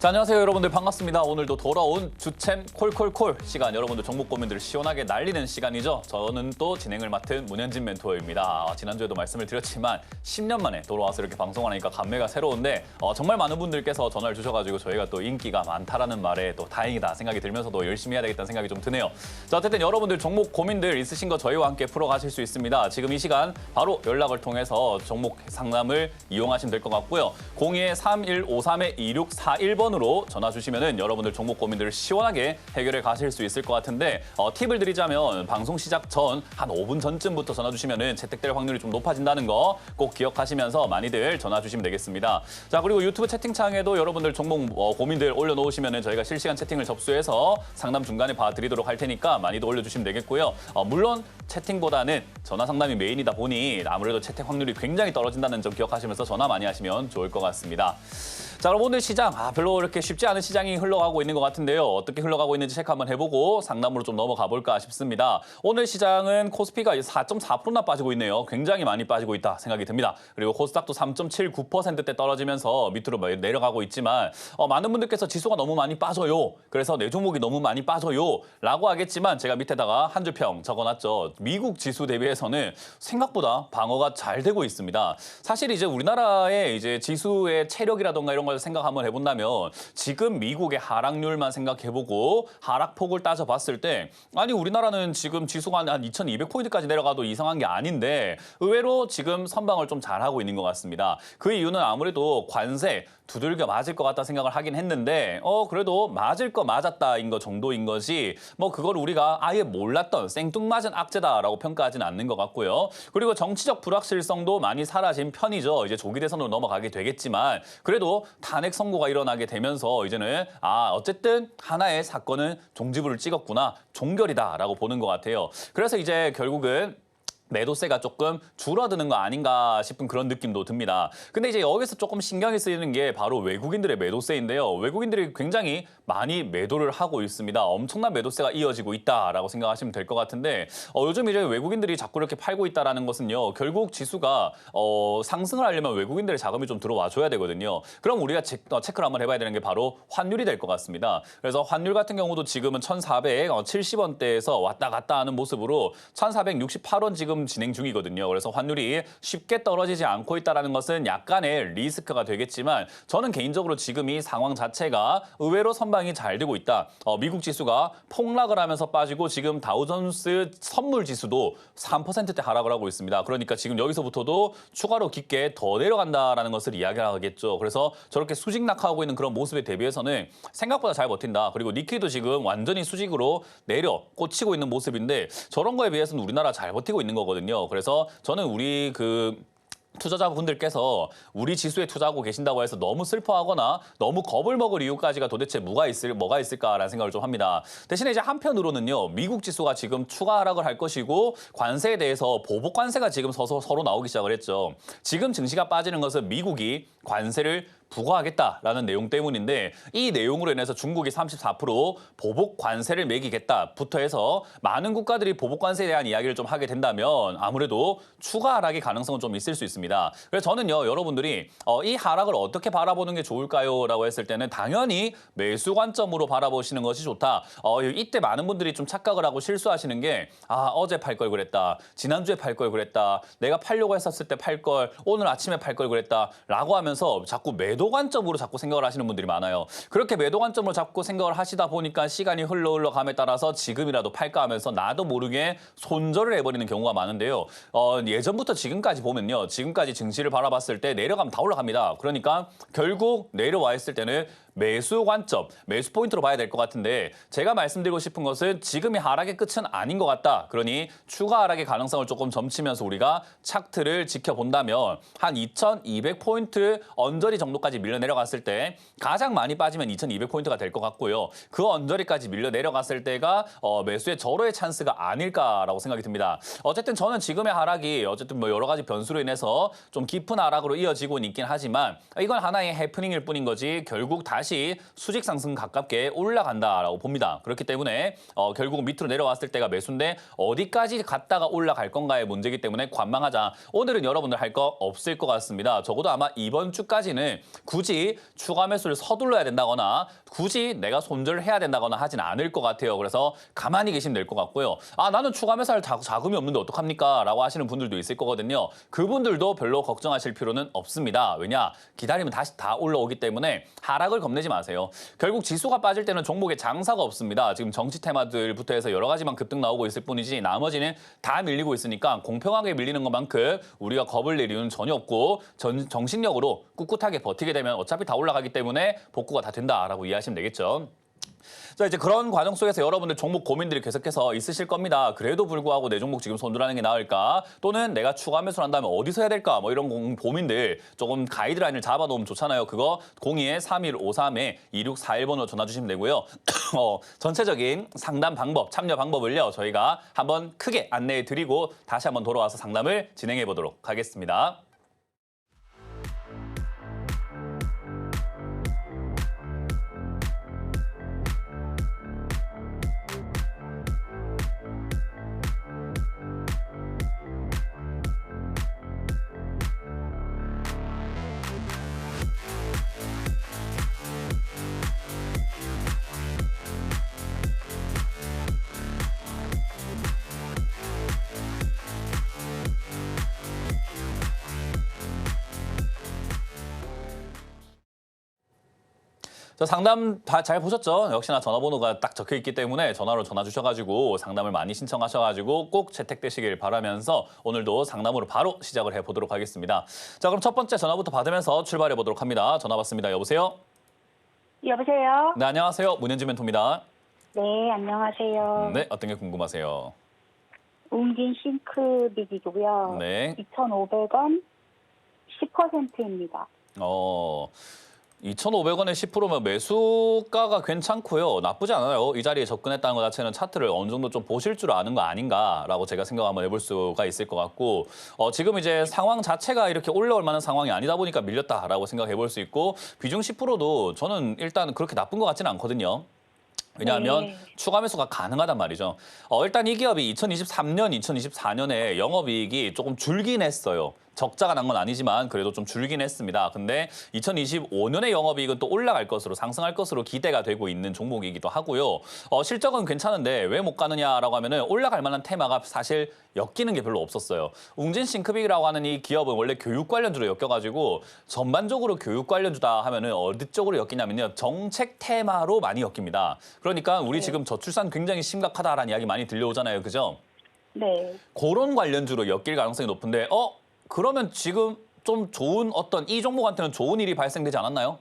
자, 안녕하세요 여러분들, 반갑습니다. 오늘도 돌아온 주챔 콜콜콜 시간, 여러분들 종목 고민들을 시원하게 날리는 시간이죠. 저는 또 진행을 맡은 문현진 멘토입니다. 지난주에도 말씀을 드렸지만 10년 만에 돌아와서 이렇게 방송을 하니까 감회가 새로운데 정말 많은 분들께서 전화를 주셔가지고 저희가 또 인기가 많다라는 말에 또 다행이다 생각이 들면서도 열심히 해야 되겠다는 생각이 좀 드네요. 자, 어쨌든 여러분들 종목 고민들 있으신 거 저희와 함께 풀어가실 수 있습니다. 지금 이 시간 바로 연락을 통해서 종목 상담을 이용하시면 될 것 같고요. 02-3153-2641번으로 전화 주시면은 여러분들 종목 고민들을 시원하게 해결해 가실 수 있을 것 같은데, 팁을 드리자면 방송 시작 전 한 5분 전쯤부터 전화 주시면은 채택될 확률이 좀 높아진다는 거 꼭 기억하시면서 많이들 전화 주시면 되겠습니다. 자, 그리고 유튜브 채팅창에도 여러분들 종목 고민들 올려놓으시면은 저희가 실시간 채팅을 접수해서 상담 중간에 봐드리도록 할 테니까 많이들 올려주시면 되겠고요. 물론 채팅보다는 전화 상담이 메인이다 보니 아무래도 채택 확률이 굉장히 떨어진다는 점 기억하시면서 전화 많이 하시면 좋을 것 같습니다. 자, 그럼 오늘 시장 별로 이렇게 쉽지 않은 시장이 흘러가고 있는 것 같은데요. 어떻게 흘러가고 있는지 체크 한번 해보고 상담으로 좀 넘어가 볼까 싶습니다. 오늘 시장은 코스피가 4.4%나 빠지고 있네요. 굉장히 많이 빠지고 있다 생각이 듭니다. 그리고 코스닥도 3.79%대 떨어지면서 밑으로 내려가고 있지만 많은 분들께서 지수가 너무 많이 빠져요. 그래서 내 종목이 너무 많이 빠져요 라고 하겠지만, 제가 밑에다가 한 줄평 적어놨죠. 미국 지수 대비해서는 생각보다 방어가 잘 되고 있습니다. 사실 이제 우리나라의 이제 지수의 체력이라던가 이런 걸 생각 한번 해본다면, 지금 미국의 하락률만 생각해보고 하락폭을 따져봤을 때, 아니 우리나라는 지금 지수가 한 2200포인트까지 내려가도 이상한 게 아닌데 의외로 지금 선방을 좀 잘하고 있는 것 같습니다. 그 이유는 아무래도 관세 두들겨 맞을 것 같다 생각을 하긴 했는데 그래도 맞을 거 맞았다인 거 정도인 거지 뭐 그걸 우리가 아예 몰랐던 생뚱맞은 악재다라고 평가하지는 않는 것 같고요. 그리고 정치적 불확실성도 많이 사라진 편이죠. 이제 조기 대선으로 넘어가게 되겠지만 그래도 탄핵 선고가 일어나게 되면서 이제는 어쨌든 하나의 사건은 종지부를 찍었구나, 종결이다라고 보는 것 같아요. 그래서 이제 결국은 매도세가 조금 줄어드는 거 아닌가 싶은 그런 느낌도 듭니다. 근데 이제 여기서 조금 신경이 쓰이는 게 바로 외국인들의 매도세인데요. 외국인들이 굉장히 많이 매도를 하고 있습니다. 엄청난 매도세가 이어지고 있다라고 생각하시면 될 것 같은데, 요즘 이제 외국인들이 자꾸 이렇게 팔고 있다라는 것은요, 결국 지수가 상승을 하려면 외국인들의 자금이 좀 들어와 줘야 되거든요. 그럼 우리가 체크를 한번 해봐야 되는 게 바로 환율이 될 것 같습니다. 그래서 환율 같은 경우도 지금은 1,470원대에서 왔다 갔다 하는 모습으로 1,468원 지금 진행 중이거든요. 그래서 환율이 쉽게 떨어지지 않고 있다는 것은 약간의 리스크가 되겠지만, 저는 개인적으로 지금 이 상황 자체가 의외로 선방이 잘 되고 있다. 미국 지수가 폭락을 하면서 빠지고 지금 다우존스 선물 지수도 3%대 하락을 하고 있습니다. 그러니까 지금 여기서부터도 추가로 깊게 더 내려간다라는 것을 이야기하겠죠. 그래서 저렇게 수직 낙하하고 있는 그런 모습에 대비해서는 생각보다 잘 버틴다. 그리고 니키도 지금 완전히 수직으로 내려 꽂히고 있는 모습인데, 저런 거에 비해서는 우리나라 잘 버티고 있는 거거든요. 그래서 저는 우리 투자자분들께서 우리 지수에 투자하고 계신다고 해서 너무 슬퍼하거나 너무 겁을 먹을 이유까지가 도대체 뭐가 있을까라는 생각을 좀 합니다. 대신에 이제 한편으로는요, 미국 지수가 지금 추가 하락을 할 것이고 관세에 대해서 보복 관세가 지금 서로 나오기 시작을 했죠. 지금 증시가 빠지는 것은 미국이 관세를 부과하겠다라는 내용 때문인데, 이 내용으로 인해서 중국이 34% 보복 관세를 매기겠다부터 해서 많은 국가들이 보복 관세에 대한 이야기를 좀 하게 된다면 아무래도 추가 하락의 가능성은 좀 있을 수 있습니다. 그래서 저는요, 여러분들이 이 하락을 어떻게 바라보는 게 좋을까요? 라고 했을 때는 당연히 매수 관점으로 바라보시는 것이 좋다. 이때 많은 분들이 좀 착각을 하고 실수하시는 게, 어제 팔 걸 그랬다, 지난주에 팔 걸 그랬다, 내가 팔려고 했었을 때 팔 걸, 오늘 아침에 팔 걸 그랬다 라고 하면서 자꾸 매도 관점으로 자꾸 생각을 하시는 분들이 많아요. 그렇게 매도 관점으로 자꾸 생각을 하시다 보니까 시간이 흘러감에 따라서 지금이라도 팔까 하면서 나도 모르게 손절을 해버리는 경우가 많은데요. 예전부터 지금까지 보면요, 지금까지 증시를 바라봤을 때 내려가면 다 올라갑니다. 그러니까 결국 내려와 있을 때는 매수 관점, 매수 포인트로 봐야 될 것 같은데, 제가 말씀드리고 싶은 것은 지금이 하락의 끝은 아닌 것 같다. 그러니 추가 하락의 가능성을 조금 점치면서 우리가 차트를 지켜본다면 한 2200포인트 언저리 정도까지 밀려 내려갔을 때, 가장 많이 빠지면 2200포인트가 될 것 같고요. 그 언저리까지 밀려 내려갔을 때가 매수의 절호의 찬스가 아닐까라고 생각이 듭니다. 어쨌든 저는 지금의 하락이 어쨌든 뭐 여러 가지 변수로 인해서 좀 깊은 하락으로 이어지고 있긴 하지만, 이건 하나의 해프닝일 뿐인 거지 결국 다시 다시 수직 상승 가깝게 올라간다라고 봅니다. 그렇기 때문에 결국 밑으로 내려왔을 때가 매수인데 어디까지 갔다가 올라갈 건가의 문제이기 때문에 관망하자. 오늘은 여러분들 할 거 없을 것 같습니다. 적어도 아마 이번 주까지는 굳이 추가 매수를 서둘러야 된다거나 굳이 내가 손절을 해야 된다거나 하진 않을 것 같아요. 그래서 가만히 계시면 될 것 같고요. 아, 나는 추가 매수할 자금이 없는데 어떡합니까? 라고 하시는 분들도 있을 거거든요. 그분들도 별로 걱정하실 필요는 없습니다. 왜냐? 기다리면 다시 다 올라오기 때문에 하락을 겁내지 마세요. 결국 지수가 빠질 때는 종목에 장사가 없습니다. 지금 정치 테마들부터 해서 여러 가지만 급등 나오고 있을 뿐이지 나머지는 다 밀리고 있으니까 공평하게 밀리는 것만큼 우리가 겁을 낼 이유는 전혀 없고 정신력으로 꿋꿋하게 버티게 되면 어차피 다 올라가기 때문에 복구가 다 된다라고 이해하시면 되겠죠. 자, 이제 그런 과정 속에서 여러분들 종목 고민들이 계속해서 있으실 겁니다. 그래도 불구하고 내 종목 지금 손절하는 게 나을까? 또는 내가 추가 매수를 한다면 어디서 해야 될까? 뭐 이런 고민들 조금 가이드라인을 잡아놓으면 좋잖아요. 그거 02-3153-2641번으로 전화 주시면 되고요. 전체적인 상담 방법, 참여 방법을요. 저희가 한번 크게 안내해 드리고 다시 한번 돌아와서 상담을 진행해 보도록 하겠습니다. 자, 상담 다 잘 보셨죠? 역시나 전화번호가 딱 적혀 있기 때문에 전화로 전화 주셔가지고 상담을 많이 신청하셔가지고 꼭 채택되시길 바라면서 오늘도 상담으로 바로 시작을 해보도록 하겠습니다. 자, 그럼 첫 번째 전화부터 받으면서 출발해 보도록 합니다. 전화 받습니다. 여보세요? 여보세요? 네, 안녕하세요. 문현지 멘토입니다. 네, 안녕하세요. 네, 어떤 게 궁금하세요? 웅진 싱크빅이고요. 네. 2,500원 10%입니다. 2,500원에 10%면 매수가가 괜찮고요. 나쁘지 않아요. 이 자리에 접근했다는 것 자체는 차트를 어느 정도 좀 보실 줄 아는 거 아닌가라고 제가 생각 한번 해볼 수가 있을 것 같고 지금 이제 상황 자체가 이렇게 올라올 만한 상황이 아니다 보니까 밀렸다라고 생각해 볼 수 있고 비중 10%도 저는 일단 그렇게 나쁜 것 같지는 않거든요. 왜냐하면 네. 추가 매수가 가능하단 말이죠. 일단 이 기업이 2023년, 2024년에 영업이익이 조금 줄긴 했어요. 적자가 난 건 아니지만 그래도 좀 줄긴 했습니다. 근데 2025년의 영업이익은 또 올라갈 것으로 상승할 것으로 기대가 되고 있는 종목이기도 하고요. 실적은 괜찮은데 왜 못 가느냐라고 하면은 올라갈 만한 테마가 사실 엮이는 게 별로 없었어요. 웅진 싱크빅이라고 하는 이 기업은 원래 교육 관련주로 엮여가지고 전반적으로 교육 관련주다 하면은 어디 쪽으로 엮이냐면요. 정책 테마로 많이 엮입니다. 그러니까 우리 지금 저출산 굉장히 심각하다라는 이야기 많이 들려오잖아요. 그죠? 네. 그런 관련주로 엮일 가능성이 높은데 그러면 지금 좀 좋은 어떤 이 종목한테는 좋은 일이 발생되지 않았나요?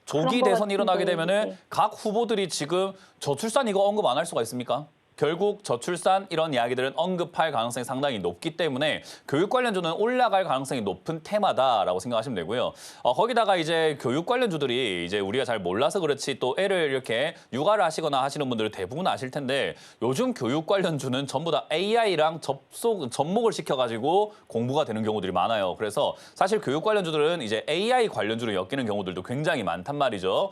조기 그런 것 대선이 일어나게 같은데, 되면은 네. 각 후보들이 지금 저출산 이거 언급 안 할 수가 있습니까? 결국 저출산 이런 이야기들은 언급할 가능성이 상당히 높기 때문에 교육 관련주는 올라갈 가능성이 높은 테마다라고 생각하시면 되고요. 거기다가 이제 교육 관련주들이 이제 우리가 잘 몰라서 그렇지 또 애를 이렇게 육아를 하시거나 하시는 분들은 대부분 아실 텐데 요즘 교육 관련주는 전부 다 AI랑 접목을 시켜가지고 공부가 되는 경우들이 많아요. 그래서 사실 교육 관련주들은 이제 AI 관련주로 엮이는 경우들도 굉장히 많단 말이죠.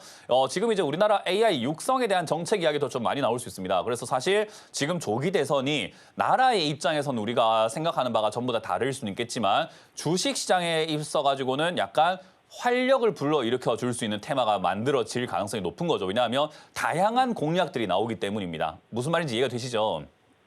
지금 이제 우리나라 AI 육성에 대한 정책 이야기도 좀 많이 나올 수 있습니다. 그래서 사실 지금 조기 대선이 나라의 입장에서는 우리가 생각하는 바가 전부 다 다를 수는 있겠지만 주식 시장에 있어가지고는 약간 활력을 불러일으켜 줄 수 있는 테마가 만들어질 가능성이 높은 거죠. 왜냐하면 다양한 공약들이 나오기 때문입니다. 무슨 말인지 이해가 되시죠?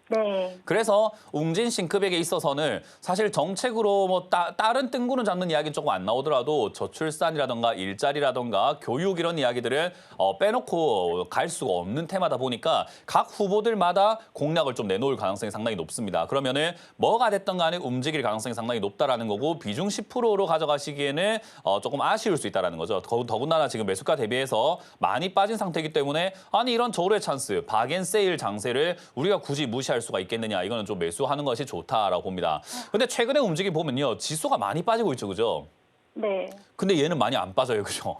네. 그래서 웅진 싱크백에 있어서는 사실 정책으로 뭐 다른 뜬구름 잡는 이야기는 조금 안 나오더라도 저출산이라던가 일자리라던가 교육 이런 이야기들은 빼놓고 갈 수가 없는 테마다 보니까 각 후보들마다 공약을 좀 내놓을 가능성이 상당히 높습니다. 그러면은 뭐가 됐든 간에 움직일 가능성이 상당히 높다라는 거고 비중 10%로 가져가시기에는 조금 아쉬울 수 있다라는 거죠. 더군다나 지금 매수가 대비해서 많이 빠진 상태이기 때문에 아니 이런 저울의 찬스, 박앤세일 장세를 우리가 굳이 무시할 수가 있겠느냐. 이거는 좀 매수하는 것이 좋다라고 봅니다. 근데 최근에 움직임 보면요. 지수가 많이 빠지고 있죠. 그죠? 네. 근데 얘는 많이 안 빠져요. 그죠?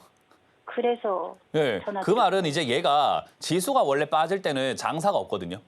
그래서 네. 그 말은 이제 얘가 지수가 원래 빠질 때는 장사가 없거든요.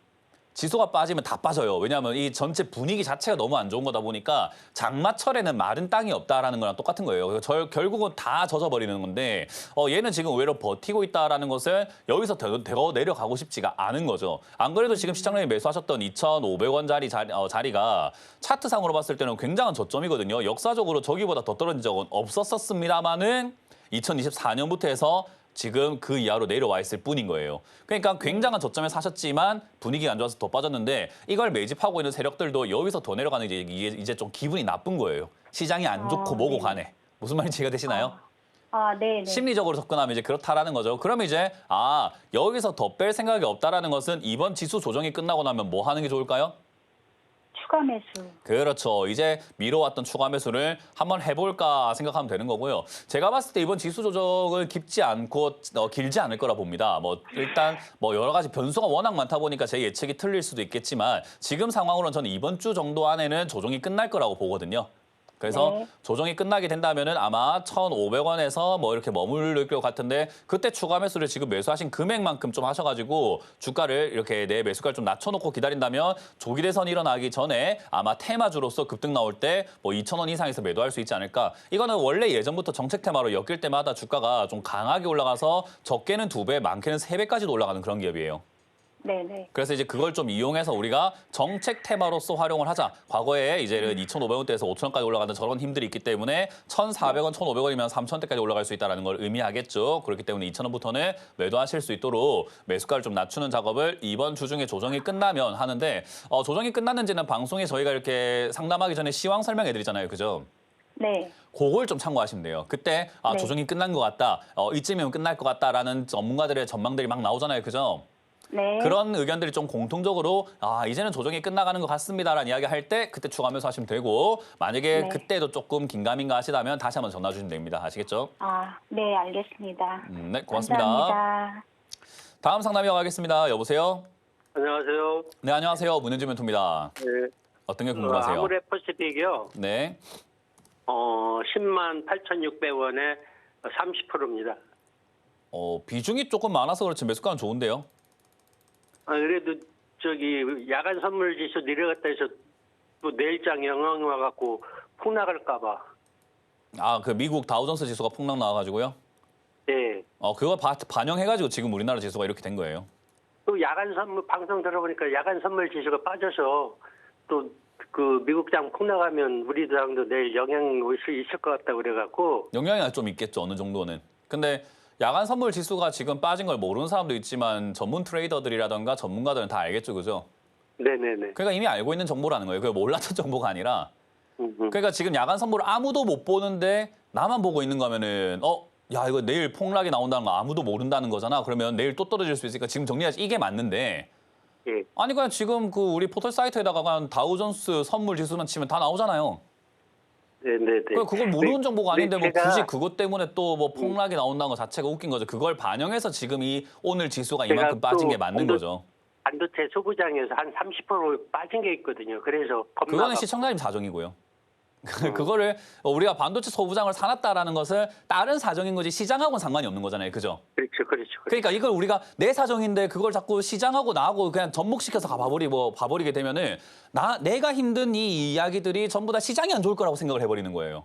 지수가 빠지면 다 빠져요. 왜냐하면 이 전체 분위기 자체가 너무 안 좋은 거다 보니까 장마철에는 마른 땅이 없다라는 거랑 똑같은 거예요. 그래서 결국은 다 젖어버리는 건데 얘는 지금 의외로 버티고 있다라는 것을 여기서 더 내려가고 싶지가 않은 거죠. 안 그래도 지금 시장님이 매수하셨던 2,500원짜리 자리가 차트상으로 봤을 때는 굉장한 저점이거든요. 역사적으로 저기보다 더 떨어진 적은 없었습니다만은 2024년부터 해서 지금 그 이하로 내려와 있을 뿐인 거예요. 그러니까 굉장한 저점에 사셨지만 분위기가 안 좋아서 더 빠졌는데 이걸 매집하고 있는 세력들도 여기서 더 내려가는 게 이제 좀 기분이 나쁜 거예요. 시장이 안 좋고 뭐고 네. 가네. 무슨 말인지 이해가 되시나요? 네. 심리적으로 접근하면 이제 그렇다라는 거죠. 그러면 이제 여기서 더 뺄 생각이 없다라는 것은 이번 지수 조정이 끝나고 나면 뭐 하는 게 좋을까요? 추가 매수. 그렇죠. 이제 미뤄왔던 추가 매수를 한번 해볼까 생각하면 되는 거고요. 제가 봤을 때 이번 지수 조정을 깊지 않고 길지 않을 거라 봅니다. 일단 여러 가지 변수가 워낙 많다 보니까 제 예측이 틀릴 수도 있겠지만 지금 상황으로는 저는 이번 주 정도 안에는 조정이 끝날 거라고 보거든요. 그래서 네. 조정이 끝나게 된다면은 아마 1,500원에서 이렇게 머무를 것 같은데 그때 추가 매수를 지금 매수하신 금액만큼 좀 하셔가지고 주가를 이렇게 내 매수가를 좀 낮춰놓고 기다린다면 조기 대선이 일어나기 전에 아마 테마주로서 급등 나올 때 2,000원 이상에서 매도할 수 있지 않을까. 이거는 원래 예전부터 정책 테마로 엮일 때마다 주가가 좀 강하게 올라가서 적게는 2배, 많게는 3배까지도 올라가는 그런 기업이에요. 네네. 그래서 이제 그걸 좀 이용해서 우리가 정책 테마로서 활용을 하자. 과거에 이제는 2,500원대에서 5,000원까지 올라가는 저런 힘들이 있기 때문에 1,400원, 1,500원이면 3,000원대까지 올라갈 수 있다는 걸 의미하겠죠. 그렇기 때문에 2,000원부터는 매도하실 수 있도록 매수가를 좀 낮추는 작업을 이번 주 중에 조정이 끝나면 하는데 조정이 끝났는지는 방송에 저희가 이렇게 상담하기 전에 시황 설명해 드리잖아요. 그죠? 네. 그걸 좀 참고하시면 돼요. 그때 네. 조정이 끝난 것 같다. 이쯤이면 끝날 것 같다라는 전문가들의 전망들이 막 나오잖아요. 그죠? 네. 그런 의견들이 좀 공통적으로 이제는 조정이 끝나가는 것 같습니다라는 이야기 할 때 그때 추가하면서 하시면 되고 만약에 네. 그때도 조금 긴가민가 하시다면 다시 한번 전화 주시면 됩니다. 아시겠죠? 네, 알겠습니다. 네, 고맙습니다. 감사합니다. 다음 상담 이어가겠습니다. 여보세요? 안녕하세요. 네, 안녕하세요. 문현주 멘토입니다. 네. 어떤 게 궁금하세요? 아모레퍼시픽이요. 네. 10만 8,600원에 30%입니다. 비중이 조금 많아서 그렇지 매수가는 좋은데요. 그래도 야간 선물 지수 내려갔다 해서 또 내일장 영향 와갖고 폭 나갈까 봐. 그 미국 다우존스 지수가 폭락 나와가지고요. 네. 그거 반영해가지고 지금 우리나라 지수가 이렇게 된 거예요. 또 야간 선물 방송 들어보니까 야간 선물 지수가 빠져서 또 그 미국장 폭 나가면 우리장도 내일 영향 올 수 있을 것 같다 그래갖고. 영향이 좀 있겠죠, 어느 정도는. 근데 야간 선물 지수가 지금 빠진 걸 모르는 사람도 있지만 전문 트레이더들이라던가 전문가들은 다 알겠죠, 그죠? 네네네. 그러니까 이미 알고 있는 정보라는 거예요. 그게 몰랐던 정보가 아니라. 그러니까 지금 야간 선물을 아무도 못 보는데 나만 보고 있는 거면은 야, 이거 내일 폭락이 나온다는 거 아무도 모른다는 거잖아. 그러면 내일 또 떨어질 수 있으니까 지금 정리하지. 이게 맞는데. 예. 아니, 그냥 지금 우리 포털 사이트에다가 그냥 다우존스 선물 지수만 치면 다 나오잖아요. 네네네. 그걸 모르는 정보가 아닌데 제가 굳이 그것 때문에 또 폭락이 나온다는 것 자체가 웃긴 거죠. 그걸 반영해서 지금 오늘 지수가 이만큼 빠진 게 맞는 거죠. 반도체 소구장에서 한 30% 빠진 게 있거든요. 그래서 그거는 시청자님 사정이고요. 그거를 우리가 반도체 소부장을 사놨다라는 것을 다른 사정인 거지 시장하고는 상관이 없는 거잖아요. 그죠? 그렇죠. 그러니까 이걸 우리가 내 사정인데 그걸 자꾸 시장하고 나하고 그냥 접목시켜서 봐버리게 되면은 내가 힘든 이 이야기들이 전부 다 시장이 안 좋을 거라고 생각을 해버리는 거예요.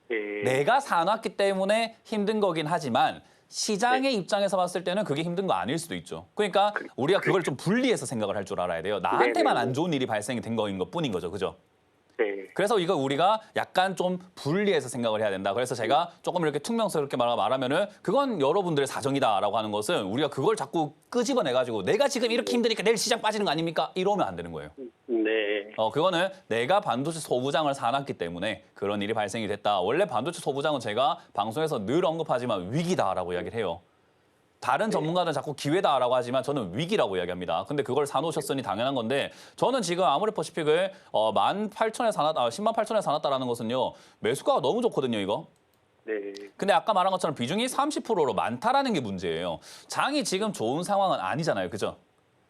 예. 내가 사놨기 때문에 힘든 거긴 하지만 시장의 입장에서 봤을 때는 그게 힘든 거 아닐 수도 있죠. 그러니까 우리가 그걸 좀 분리해서 생각을 할 줄 알아야 돼요. 나한테만 안 좋은 일이 발생이 된 거인 것뿐인 거죠. 그죠? 네. 그래서 이거 우리가 약간 좀 분리해서 생각을 해야 된다. 그래서 제가 조금 이렇게 퉁명스럽게 말하면은 그건 여러분들의 사정이다라고 하는 것은 우리가 그걸 자꾸 끄집어내가지고 내가 지금 이렇게 힘드니까 내일 시장 빠지는 거 아닙니까? 이러면 안 되는 거예요. 네. 그거는 내가 반도체 소부장을 사놨기 때문에 그런 일이 발생이 됐다. 원래 반도체 소부장은 제가 방송에서 늘 언급하지만 위기다라고 이야기를 해요. 다른 전문가들은 자꾸 기회다라고 하지만 저는 위기라고 이야기합니다. 근데 그걸 사놓으셨으니 당연한 건데 저는 지금 아모레퍼시픽을 18,000원에 108,000원에 사놨다라는 것은요. 매수가가 너무 좋거든요, 이거. 네. 근데 아까 말한 것처럼 비중이 30%로 많다라는 게 문제예요. 장이 지금 좋은 상황은 아니잖아요. 그죠?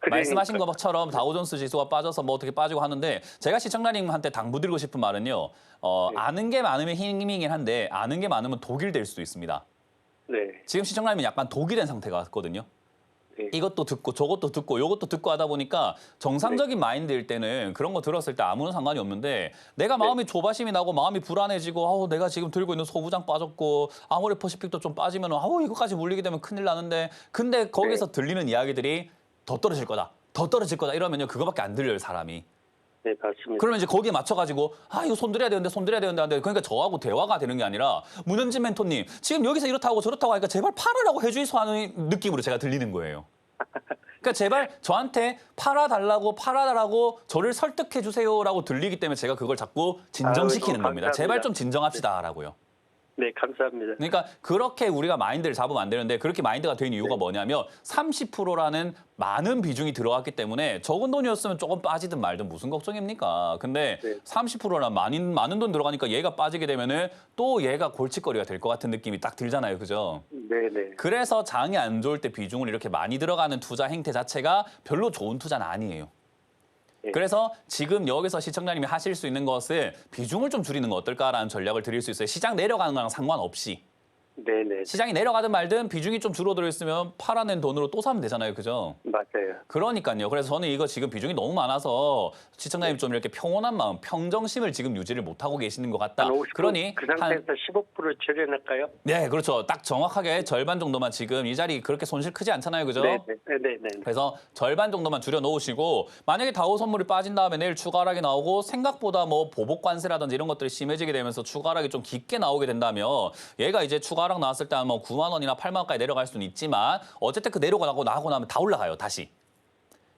말씀하신 것처럼 다우존스 지수가 빠져서 어떻게 빠지고 하는데 제가 시청자님한테 당부드리고 싶은 말은요. 아는 게 많으면 힘이긴 한데 아는 게 많으면 독이 될 수도 있습니다. 네. 지금 시청자님은 약간 독이 된 상태가 같거든요. 네. 이것도 듣고 저것도 듣고 요것도 듣고 하다 보니까 정상적인 마인드일 때는 그런 거 들었을 때 아무런 상관이 없는데 내가 마음이 조바심이 나고 마음이 불안해지고 아우 내가 지금 들고 있는 소부장 빠졌고 아모레 퍼시픽도 좀 빠지면 아우 이거까지 물리게 되면 큰일 나는데 근데 거기서 들리는 이야기들이 더 떨어질 거다. 더 떨어질 거다 이러면요 그거밖에 안 들려요 사람이. 네, 맞습니다. 그러면 이제 거기에 맞춰가지고 아 이거 손들여야 되는데 손들여야 되는데 하는데 그러니까 저하고 대화가 되는 게 아니라 문현진 멘토님 지금 여기서 이렇다고 저렇다고 하니까 제발 팔으라고 해주이소 하는 느낌으로 제가 들리는 거예요. 그러니까 제발 저한테 팔아달라고 저를 설득해 주세요라고 들리기 때문에 제가 그걸 자꾸 진정시키는 아유, 겁니다. 감사합니다. 제발 좀 진정합시다라고요. 네, 감사합니다. 그러니까 그렇게 우리가 마인드를 잡으면 안 되는데 그렇게 마인드가 된 이유가 뭐냐면 30%라는 많은 비중이 들어갔기 때문에 적은 돈이었으면 조금 빠지든 말든 무슨 걱정입니까? 근데 네. 30%란 많은 돈 들어가니까 얘가 빠지게 되면은 또 얘가 골칫거리가 될 것 같은 느낌이 딱 들잖아요. 그죠? 네, 네. 그래서 장이 안 좋을 때 비중을 이렇게 많이 들어가는 투자 행태 자체가 별로 좋은 투자는 아니에요. 네. 그래서 지금 여기서 시청자님이 하실 수 있는 것은 비중을 좀 줄이는 거 어떨까라는 전략을 드릴 수 있어요. 시장 내려가는 거랑 상관없이. 네, 네. 시장이 내려가든 말든 비중이 좀 줄어들어 있으면 팔아낸 돈으로 또 사면 되잖아요. 그죠? 맞아요. 그러니까요. 그래서 저는 이거 지금 비중이 너무 많아서 시청자님 좀 이렇게 평온한 마음, 평정심을 지금 유지를 못하고 계시는 것 같다. 한 50%, 그러니 그 상태에서 15% 줄여낼까요? 네, 그렇죠. 딱 정확하게 절반 정도만 지금 이 자리 그렇게 손실 크지 않잖아요. 그죠? 네, 네, 네, 네. 네. 그래서 절반 정도만 줄여 놓으시고 만약에 다우 선물이 빠진 다음에 내일 추가 하락이 나오고 생각보다 뭐 보복 관세라든지 이런 것들이 심해지게 되면서 추가 하락이 좀 깊게 나오게 된다면 얘가 이제 추가 하락 나왔을 때 한 뭐 9만 원이나 8만 원까지 내려갈 수는 있지만 어쨌든 그 내려가고 나고 나면 다 올라가요. 다시.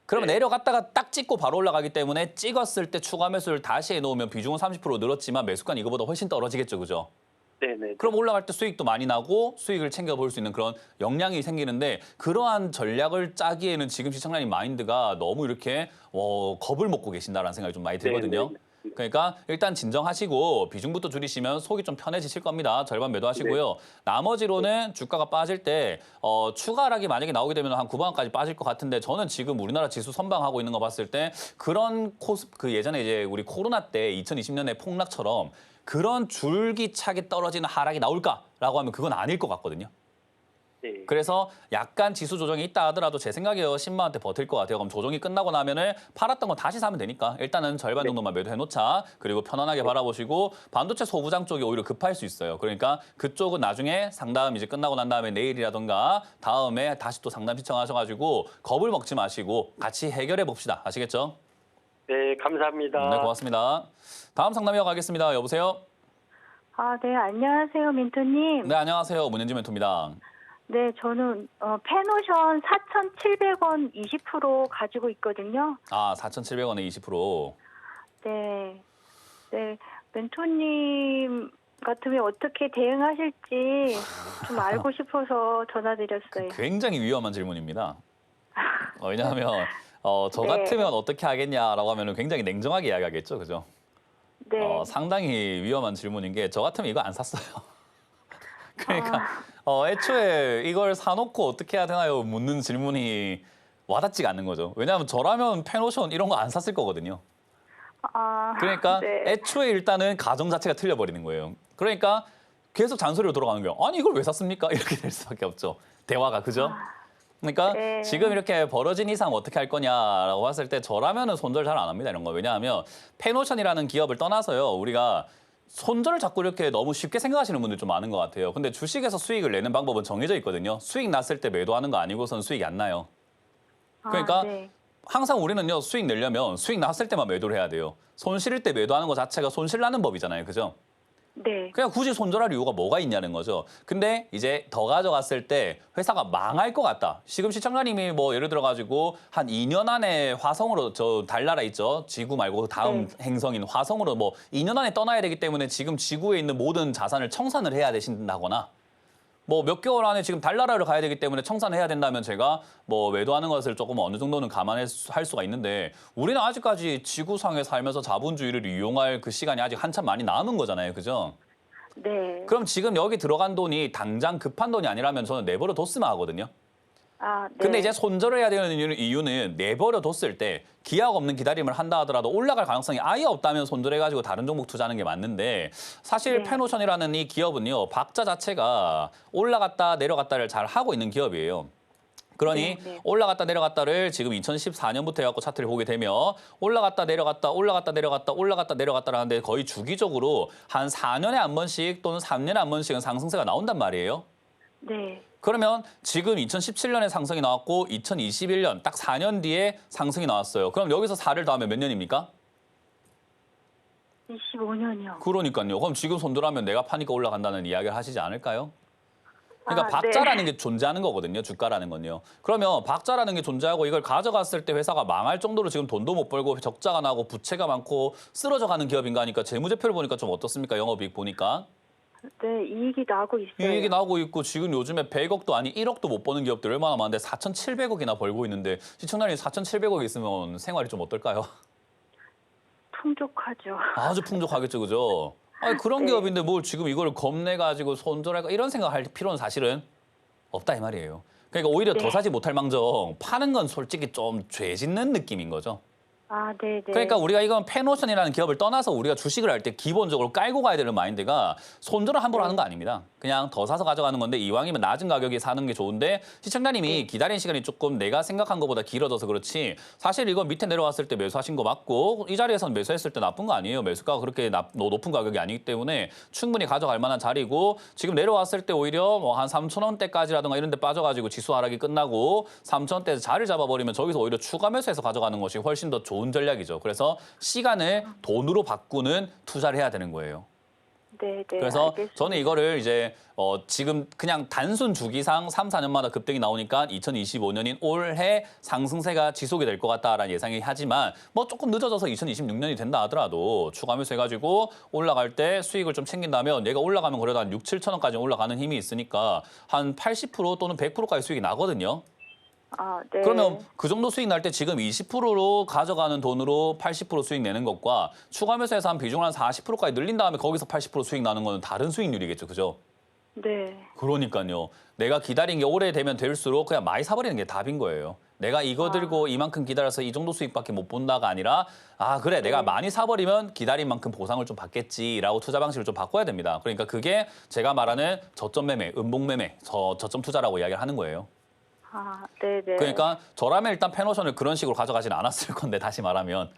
그러면 네. 내려갔다가 딱 찍고 바로 올라가기 때문에 찍었을 때 추가 매수를 다시 해놓으면 비중은 30% 늘었지만 매수가는 이거보다 훨씬 떨어지겠죠. 그죠? 네, 네. 그럼 올라갈 때 수익도 많이 나고 수익을 챙겨볼 수 있는 그런 역량이 생기는데 그러한 전략을 짜기에는 지금 시청자님 마인드가 너무 이렇게 겁을 먹고 계신다라는 생각이 좀 많이 들거든요. 네, 네. 그러니까 일단 진정하시고 비중부터 줄이시면 속이 좀 편해지실 겁니다. 절반 매도하시고요. 나머지로는 주가가 빠질 때 추가 하락이 만약에 나오게 되면 한 9만 원까지 빠질 것 같은데 저는 지금 우리나라 지수 선방하고 있는 거 봤을 때 그런 그 예전에 이제 우리 코로나 때 2020년에 폭락처럼 그런 줄기차게 떨어지는 하락이 나올까라고 하면 그건 아닐 것 같거든요. 네. 그래서 약간 지수 조정이 있다 하더라도 제 생각에요. 10만 원대 버틸 것 같아요. 그럼 조정이 끝나고 나면은 팔았던 거 다시 사면 되니까 일단은 절반 정도만 매도해 놓자. 그리고 편안하게 바라보시고 반도체 소부장 쪽이 오히려 급할 수 있어요. 그러니까 그쪽은 나중에 상담 이제 끝나고 난 다음에 내일이라던가 다음에 다시 또 상담 신청하셔가지고 겁을 먹지 마시고 같이 해결해 봅시다. 아시겠죠? 네, 감사합니다. 네, 고맙습니다. 다음 상담 이어가겠습니다. 여보세요? 아, 네, 안녕하세요, 민토님. 네, 안녕하세요. 문현지 멘토입니다. 네, 저는 펜오션 4,700원 20% 가지고 있거든요. 아, 4,700원에 20%. 네, 네, 멘토님 같으면 어떻게 대응하실지 좀 알고 싶어서 전화드렸어요. 굉장히 위험한 질문입니다. 왜냐하면 저 네. 같으면 어떻게 하겠냐라고 하면 굉장히 냉정하게 이야기하겠죠. 그죠? 네, 상당히 위험한 질문인 게 저 같으면 이거 안 샀어요. 그러니까 아. 애초에 이걸 사놓고 어떻게 해야 되나요? 묻는 질문이 와닿지가 않는 거죠. 왜냐하면 저라면 펜오션 이런 거 안 샀을 거거든요. 아, 그러니까 네. 애초에 일단은 가정 자체가 틀려버리는 거예요. 그러니까 계속 잔소리로 돌아가는 거예요. 아니 이걸 왜 샀습니까? 이렇게 될 수밖에 없죠. 대화가 그죠? 그러니까 네. 지금 이렇게 벌어진 이상 어떻게 할 거냐라고 봤을 때 저라면은 손절 잘 안 합니다 이런 거. 왜냐하면 펜오션이라는 기업을 떠나서요 우리가 손절을 자꾸 이렇게 너무 쉽게 생각하시는 분들 좀 많은 것 같아요. 근데 주식에서 수익을 내는 방법은 정해져 있거든요. 수익 났을 때 매도하는 거 아니고선 수익이 안 나요. 그러니까 아, 네. 항상 우리는요 수익 내려면 수익 났을 때만 매도를 해야 돼요. 손실일 때 매도하는 것 자체가 손실 나는 법이잖아요. 그죠? 네. 그냥 굳이 손절할 이유가 뭐가 있냐는 거죠. 근데 이제 더 가져갔을 때 회사가 망할 것 같다. 지금 시청자님이 뭐 예를 들어 가지고 한 2년 안에 화성으로 저 달나라 있죠. 지구 말고 다음 네. 행성인 화성으로 뭐 2년 안에 떠나야 되기 때문에 지금 지구에 있는 모든 자산을 청산을 해야 되신다거나 뭐 몇 개월 안에 지금 달나라를 가야 되기 때문에 청산을 해야 된다면 제가 뭐 매도하는 것을 조금 어느 정도는 감안할 수가 있는데 우리는 아직까지 지구상에 살면서 자본주의를 이용할 그 시간이 아직 한참 많이 남은 거잖아요. 그죠? 네. 그럼 지금 여기 들어간 돈이 당장 급한 돈이 아니라면 저는 내버려 뒀으면 하거든요. 아, 네. 근데 이제 손절을 해야 되는 이유는 내버려 뒀을 때 기약 없는 기다림을 한다 하더라도 올라갈 가능성이 아예 없다면 손절해가지고 다른 종목 투자하는 게 맞는데 사실 네. 펜오션이라는 이 기업은요. 박자 자체가 올라갔다 내려갔다를 잘 하고 있는 기업이에요. 그러니 네, 네. 올라갔다 내려갔다를 지금 2014년부터 해갖고 차트를 보게 되면 올라갔다 내려갔다 올라갔다 내려갔다 올라갔다 내려갔다라는데 거의 주기적으로 한 4년에 한 번씩 또는 3년에 한 번씩은 상승세가 나온단 말이에요. 네. 그러면 지금 2017년에 상승이 나왔고 2021년 딱 4년 뒤에 상승이 나왔어요. 그럼 여기서 4를 더하면 몇 년입니까? 25년이요. 그러니까요. 그럼 지금 손절하면 내가 파니까 올라간다는 이야기를 하시지 않을까요? 그러니까 아, 박자라는 네. 게 존재하는 거거든요. 주가라는 건요. 그러면 박자라는 게 존재하고 이걸 가져갔을 때 회사가 망할 정도로 지금 돈도 못 벌고 적자가 나고 부채가 많고 쓰러져 가는 기업인가 하니까 재무제표를 보니까 좀 어떻습니까? 영업이익 보니까. 네, 이익이 나고 있어요. 이익이 나고 있고 지금 요즘에 100억도 아니 1억도 못 버는 기업들 얼마나 많은데 4,700억이나 벌고 있는데 시청자님 4,700억 있으면 생활이 좀 어떨까요? 풍족하죠. 아주 풍족하겠죠, 그죠? 아니, 그런 네. 기업인데 뭘 지금 이걸 겁내가지고 손절할까 이런 생각할 필요는 사실은 없다 이 말이에요. 그러니까 오히려 더 네. 사지 못할 망정 파는 건 솔직히 좀 죄 짓는 느낌인 거죠. 아, 네, 네. 그러니까 우리가 이건 페노션이라는 기업을 떠나서 우리가 주식을 할 때 기본적으로 깔고 가야 되는 마인드가 손절을 함부로 하는 거 아닙니다. 그냥 더 사서 가져가는 건데 이왕이면 낮은 가격에 사는 게 좋은데 시청자님이 기다린 시간이 조금 내가 생각한 것보다 길어져서 그렇지 사실 이건 밑에 내려왔을 때 매수하신 거 맞고 이 자리에서는 매수했을 때 나쁜 거 아니에요. 매수가가 그렇게 높은 가격이 아니기 때문에 충분히 가져갈 만한 자리고 지금 내려왔을 때 오히려 뭐 한 3,000원대까지라든가 이런 데 빠져가지고 지수 하락이 끝나고 3,000원대에서 자리를 잡아버리면 저기서 오히려 추가 매수해서 가져가는 것이 훨씬 더 좋은 전략이죠. 그래서 시간을 돈으로 바꾸는 투자를 해야 되는 거예요. 네, 네. 그래서 알겠습니다. 저는 이거를 이제 지금 그냥 단순 주기상 3, 4년마다 급등이 나오니까 2025년인 올해 상승세가 지속이 될 것 같다라는 예상이 하지만 뭐 조금 늦어져서 2026년이 된다 하더라도 추가 매수해가지고 올라갈 때 수익을 좀 챙긴다면 얘가 올라가면 그래도 한 6, 7천 원까지 올라가는 힘이 있으니까 한 80% 또는 100%까지 수익이 나거든요. 아, 네. 그러면 그 정도 수익 날 때 지금 20%로 가져가는 돈으로 80% 수익 내는 것과 추가 매수해서 한 비중을 한 40%까지 늘린 다음에 거기서 80% 수익 나는 거는 다른 수익률이겠죠. 그죠? 네. 그러니까요. 내가 기다린 게 오래되면 될수록 그냥 많이 사버리는 게 답인 거예요. 내가 이거 들고 이만큼 기다려서 이 정도 수익밖에 못 본다가 아니라 아 그래 내가 많이 사버리면 기다린 만큼 보상을 좀 받겠지라고 투자 방식을 좀 바꿔야 됩니다. 그러니까 그게 제가 말하는 저점 매매, 음봉 매매, 저점 투자라고 이야기를 하는 거예요. 아, 네, 네. 그러니까 저라면 일단 페노션을 그런 식으로 가져가진 않았을 건데 다시 말하면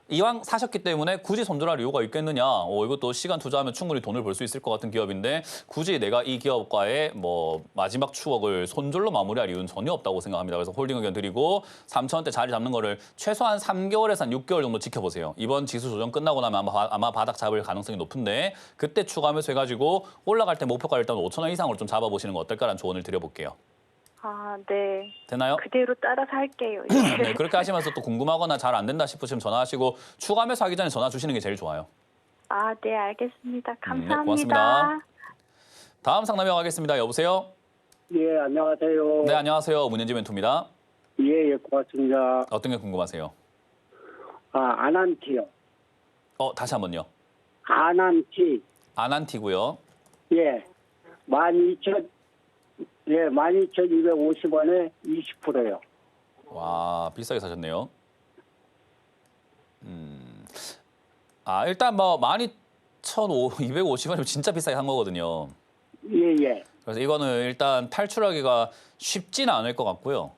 이왕 사셨기 때문에 굳이 손절할 이유가 있겠느냐? 이것도 시간 투자하면 충분히 돈을 벌 수 있을 것 같은 기업인데 굳이 내가 이 기업과의 뭐 마지막 추억을 손절로 마무리할 이유는 전혀 없다고 생각합니다. 그래서 홀딩 의견 드리고 3,000원대 자리 잡는 거를 최소한 3개월에서 한 6개월 정도 지켜보세요. 이번 지수 조정 끝나고 나면 아마 바닥 잡을 가능성이 높은데 그때 추가 매수해가지고 올라갈 때 목표가를 일단 5,000원 이상으로 좀 잡아보시는 거 어떨까라는 조언을 드려볼게요. 아, 네. 되나요? 그대로 따라서 할게요. 네, 그렇게 하시면서 또 궁금하거나 잘 안 된다 싶으시면 전화하시고 추가 매수하기 전에 전화 주시는 게 제일 좋아요. 아, 네, 알겠습니다. 감사합니다. 고맙습니다. 다음 상담 이어가겠습니다. 여보세요? 예, 안녕하세요. 네, 안녕하세요. 문현지 멘토입니다. 예, 예, 고맙습니다. 어떤 게 궁금하세요? 아난티요. 다시 한번요. 아난티. 아난티고요. 예, 12,250원에 20%요. 와, 비싸게 사셨네요. 일단 뭐 12,250원이면 진짜 비싸게 산 거거든요. 예, 예. 그래서 이거는 일단 탈출하기가 쉽지는 않을 것 같고요.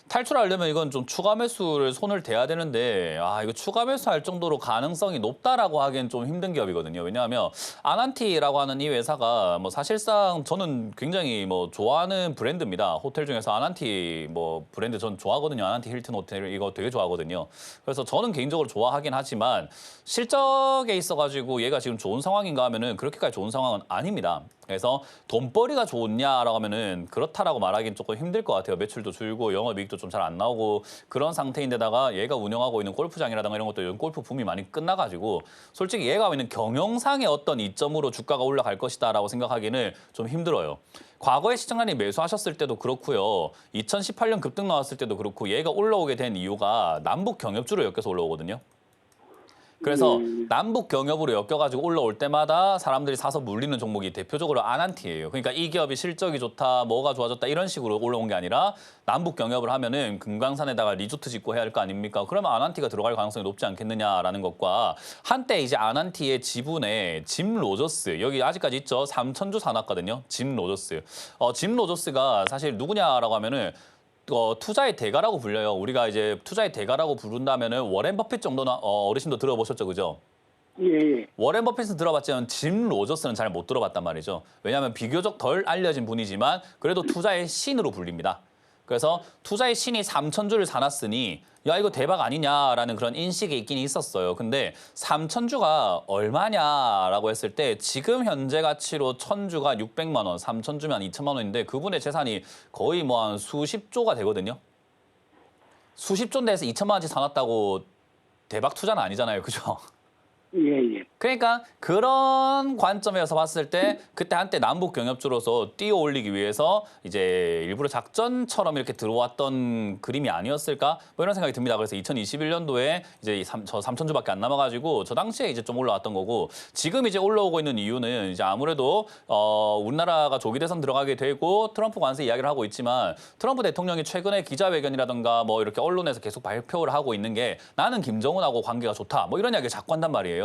탈출하려면 이건 좀 추가 매수를 손을 대야 되는데 이거 추가 매수할 정도로 가능성이 높다라고 하기엔 좀 힘든 기업이거든요. 왜냐하면 아난티라고 하는 이 회사가 뭐 사실상 저는 굉장히 뭐 좋아하는 브랜드입니다. 호텔 중에서 아난티 뭐 브랜드 전 좋아하거든요. 아난티 힐튼 호텔 이거 되게 좋아하거든요. 그래서 저는 개인적으로 좋아하긴 하지만 실적에 있어가지고 얘가 지금 좋은 상황인가 하면은 그렇게까지 좋은 상황은 아닙니다. 그래서 돈벌이가 좋냐라고 하면은 그렇다라고 말하기는 조금 힘들 것 같아요. 매출도 줄고 영업이익도 좀 잘 안 나오고 그런 상태인데다가 얘가 운영하고 있는 골프장이라든가 이런 것도 요즘 골프 붐이 많이 끝나가지고 솔직히 얘가 하고 있는 경영상의 어떤 이점으로 주가가 올라갈 것이다라고 생각하기는 좀 힘들어요. 과거에 시청자님 매수하셨을 때도 그렇고요. 2018년 급등 나왔을 때도 그렇고 얘가 올라오게 된 이유가 남북 경협주를 엮여서 올라오거든요. 그래서 남북 경협으로 엮여가지고 올라올 때마다 사람들이 사서 물리는 종목이 대표적으로 아난티예요. 그러니까 이 기업이 실적이 좋다, 뭐가 좋아졌다 이런 식으로 올라온 게 아니라 남북 경협을 하면은 금강산에다가 리조트 짓고 해야 할 거 아닙니까? 그러면 아난티가 들어갈 가능성이 높지 않겠느냐라는 것과 한때 이제 아난티의 지분에 짐 로저스 여기 아직까지 있죠. 3,000주 사놨거든요. 짐 로저스. 짐 로저스가 사실 누구냐라고 하면은 투자의 대가라고 불려요. 우리가 이제 투자의 대가라고 부른다면은 워렌 버핏 정도는 어르신도 들어보셨죠, 그죠? 예. 워렌 버핏은 들어봤지만 짐 로저스는 잘 못 들어봤단 말이죠. 왜냐하면 비교적 덜 알려진 분이지만 그래도 투자의 신으로 불립니다. 그래서 투자의 신이 3,000주를 사놨으니 야 이거 대박 아니냐라는 그런 인식이 있긴 있었어요. 근데 3,000주가 얼마냐라고 했을 때 지금 현재 가치로 1,000주가 600만 원, 3,000주면 2천만 원인데 그분의 재산이 거의 뭐 한 수십조가 되거든요. 수십조인데 해서 2천만 원치 사놨다고 대박 투자는 아니잖아요. 그죠? 예. 그러니까 그런 관점에서 봤을 때 그때 한때 남북 경협주로서 뛰어 올리기 위해서 이제 일부러 작전처럼 이렇게 들어왔던 그림이 아니었을까? 뭐 이런 생각이 듭니다. 그래서 2021년도에 이제 저 3,000주밖에 안 남아가지고 저 당시에 이제 좀 올라왔던 거고 지금 이제 올라오고 있는 이유는 이제 아무래도 우리나라가 조기 대선 들어가게 되고 트럼프 관세 이야기를 하고 있지만 트럼프 대통령이 최근에 기자회견이라든가 뭐 이렇게 언론에서 계속 발표를 하고 있는 게 나는 김정은하고 관계가 좋다. 뭐 이런 이야기를 자꾸 한단 말이에요.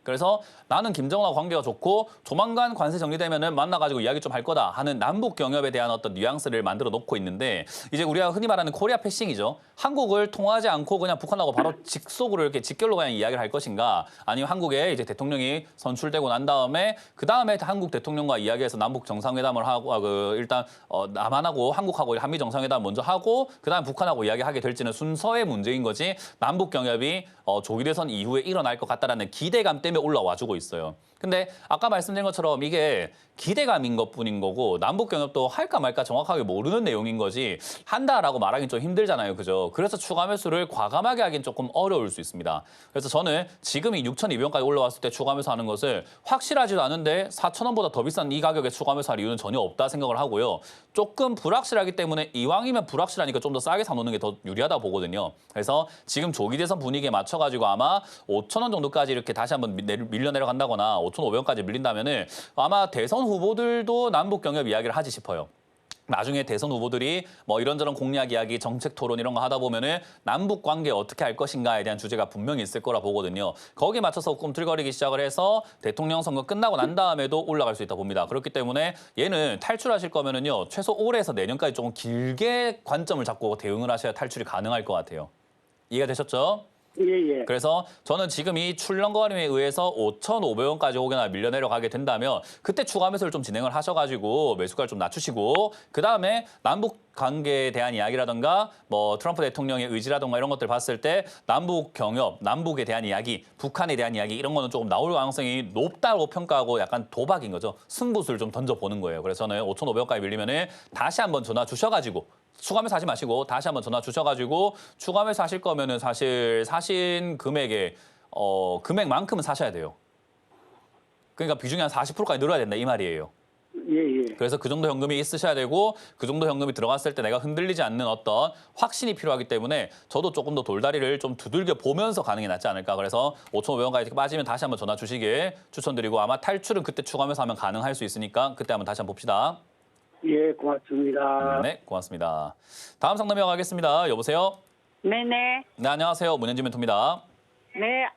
그래서 나는 김정은하고 관계가 좋고 조만간 관세 정리되면은 만나가지고 이야기 좀 할 거다 하는 남북 경협에 대한 어떤 뉘앙스를 만들어 놓고 있는데 이제 우리가 흔히 말하는 코리아 패싱이죠. 한국을 통하지 않고 그냥 북한하고 바로 직속으로 이렇게 직결로 그냥 이야기를 할 것인가 아니면 한국에 이제 대통령이 선출되고 난 다음에 그 다음에 한국 대통령과 이야기해서 남북 정상회담을 하고 일단 남한하고 한국하고 한미 정상회담 먼저 하고 그다음 북한하고 이야기하게 될지는 순서의 문제인 거지 남북 경협이 조기 대선 이후에 일어날 것 같다라는 기대감 때문에 올라와주고 있어요. 근데 아까 말씀드린 것처럼 이게 기대감인 것뿐인 거고 남북 경협도 할까 말까 정확하게 모르는 내용인 거지 한다라고 말하기는 좀 힘들잖아요. 그죠? 그래서 추가 매수를 과감하게 하긴 조금 어려울 수 있습니다. 그래서 저는 지금이 6,200원까지 올라왔을 때 추가 매수하는 것을 확실하지도 않은데 4,000원보다 더 비싼 이 가격에 추가 매수할 이유는 전혀 없다 생각을 하고요. 조금 불확실하기 때문에 이왕이면 불확실하니까 좀 더 싸게 사놓는 게 더 유리하다 보거든요. 그래서 지금 조기 대선 분위기에 맞춰가지고 아마 5,000원 정도까지 이렇게 다시 한번 밀려 내려간다거나 5,500원까지 밀린다면은 아마 대선 후보들도 남북 경협 이야기를 하지 싶어요. 나중에 대선 후보들이 뭐 이런저런 공약 이야기, 정책 토론 이런 거 하다 보면은 남북 관계 어떻게 할 것인가에 대한 주제가 분명히 있을 거라 보거든요. 거기에 맞춰서 꿈틀거리기 시작을 해서 대통령 선거 끝나고 난 다음에도 올라갈 수 있다 봅니다. 그렇기 때문에 얘는 탈출하실 거면은요 최소 올해에서 내년까지 조금 길게 관점을 잡고 대응을 하셔야 탈출이 가능할 것 같아요. 이해가 되셨죠? 예. 그래서 저는 지금 이 출렁거림에 의해서 5,500원까지 혹여나 밀려 내려가게 된다면 그때 추가 매수를 좀 진행을 하셔가지고 매수가를 좀 낮추시고 그 다음에 남북 관계에 대한 이야기라든가 뭐 트럼프 대통령의 의지라든가 이런 것들 봤을 때 남북 경협, 남북에 대한 이야기, 북한에 대한 이야기 이런 거는 조금 나올 가능성이 높다고 평가하고 약간 도박인 거죠. 승부수를 좀 던져보는 거예요. 그래서 저는 5,500원까지 밀리면은 다시 한번 전화 주셔가지고 추가 매수 하지 마시고 다시 한번 전화 주셔가지고 추가 매수 하실 거면은 사실 사신 금액에 금액만큼은 사셔야 돼요. 그러니까 비중이 한 40%까지 늘어야 된다 이 말이에요. 예. 그래서 그 정도 현금이 있으셔야 되고 그 정도 현금이 들어갔을 때 내가 흔들리지 않는 어떤 확신이 필요하기 때문에 저도 조금 더 돌다리를 좀 두들겨 보면서 가는 게 낫지 않을까. 그래서 5,500원까지 빠지면 다시 한번 전화 주시길 추천드리고 아마 탈출은 그때 추가하면서 하면 가능할 수 있으니까 그때 한번 다시 한번 봅시다. 예, 고맙습니다. 네, 고맙습니다. 다음 상담 이어가겠습니다. 여보세요? 네네. 네, 안녕하세요. 문현지 멘토입니다. 네.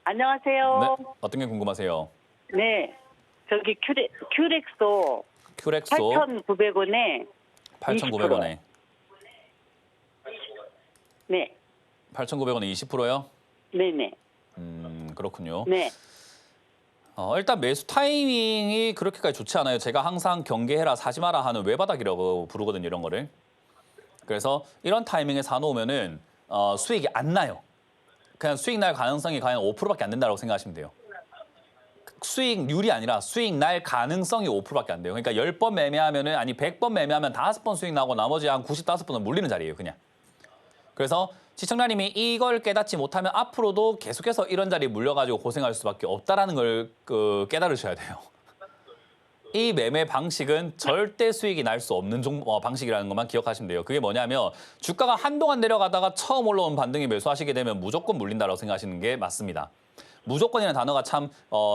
안녕하세요. 네, 어떤 게 궁금하세요? 네. 저기 큐렉소 큐렉소 8,900원에 8,900원에. 네. 8,900원에 20%요? 네네. 그렇군요. 네. 일단 매수 타이밍이 그렇게까지 좋지 않아요. 제가 항상 경계해라, 사지 마라 하는 외바닥이라고 부르거든요, 이런 거를. 그래서 이런 타이밍에 사놓으면은 수익이 안 나요. 그냥 수익 날 가능성이 과연 5%밖에 안 된다고 생각하시면 돼요. 수익률이 아니라 수익 날 가능성이 5%밖에 안 돼요. 그러니까 10번 매매하면은 아니 100번 매매하면 5번 수익 나고 나머지 한 95번은 물리는 자리예요, 그냥. 그래서 시청자님이 이걸 깨닫지 못하면 앞으로도 계속해서 이런 자리에 물려가지고 고생할 수밖에 없다라는 걸 깨달으셔야 돼요. 이 매매 방식은 절대 수익이 날 수 없는 방식이라는 것만 기억하시면 돼요. 그게 뭐냐면 주가가 한동안 내려가다가 처음 올라온 반등에 매수하시게 되면 무조건 물린다고 생각하시는 게 맞습니다. 무조건이라는 단어가 참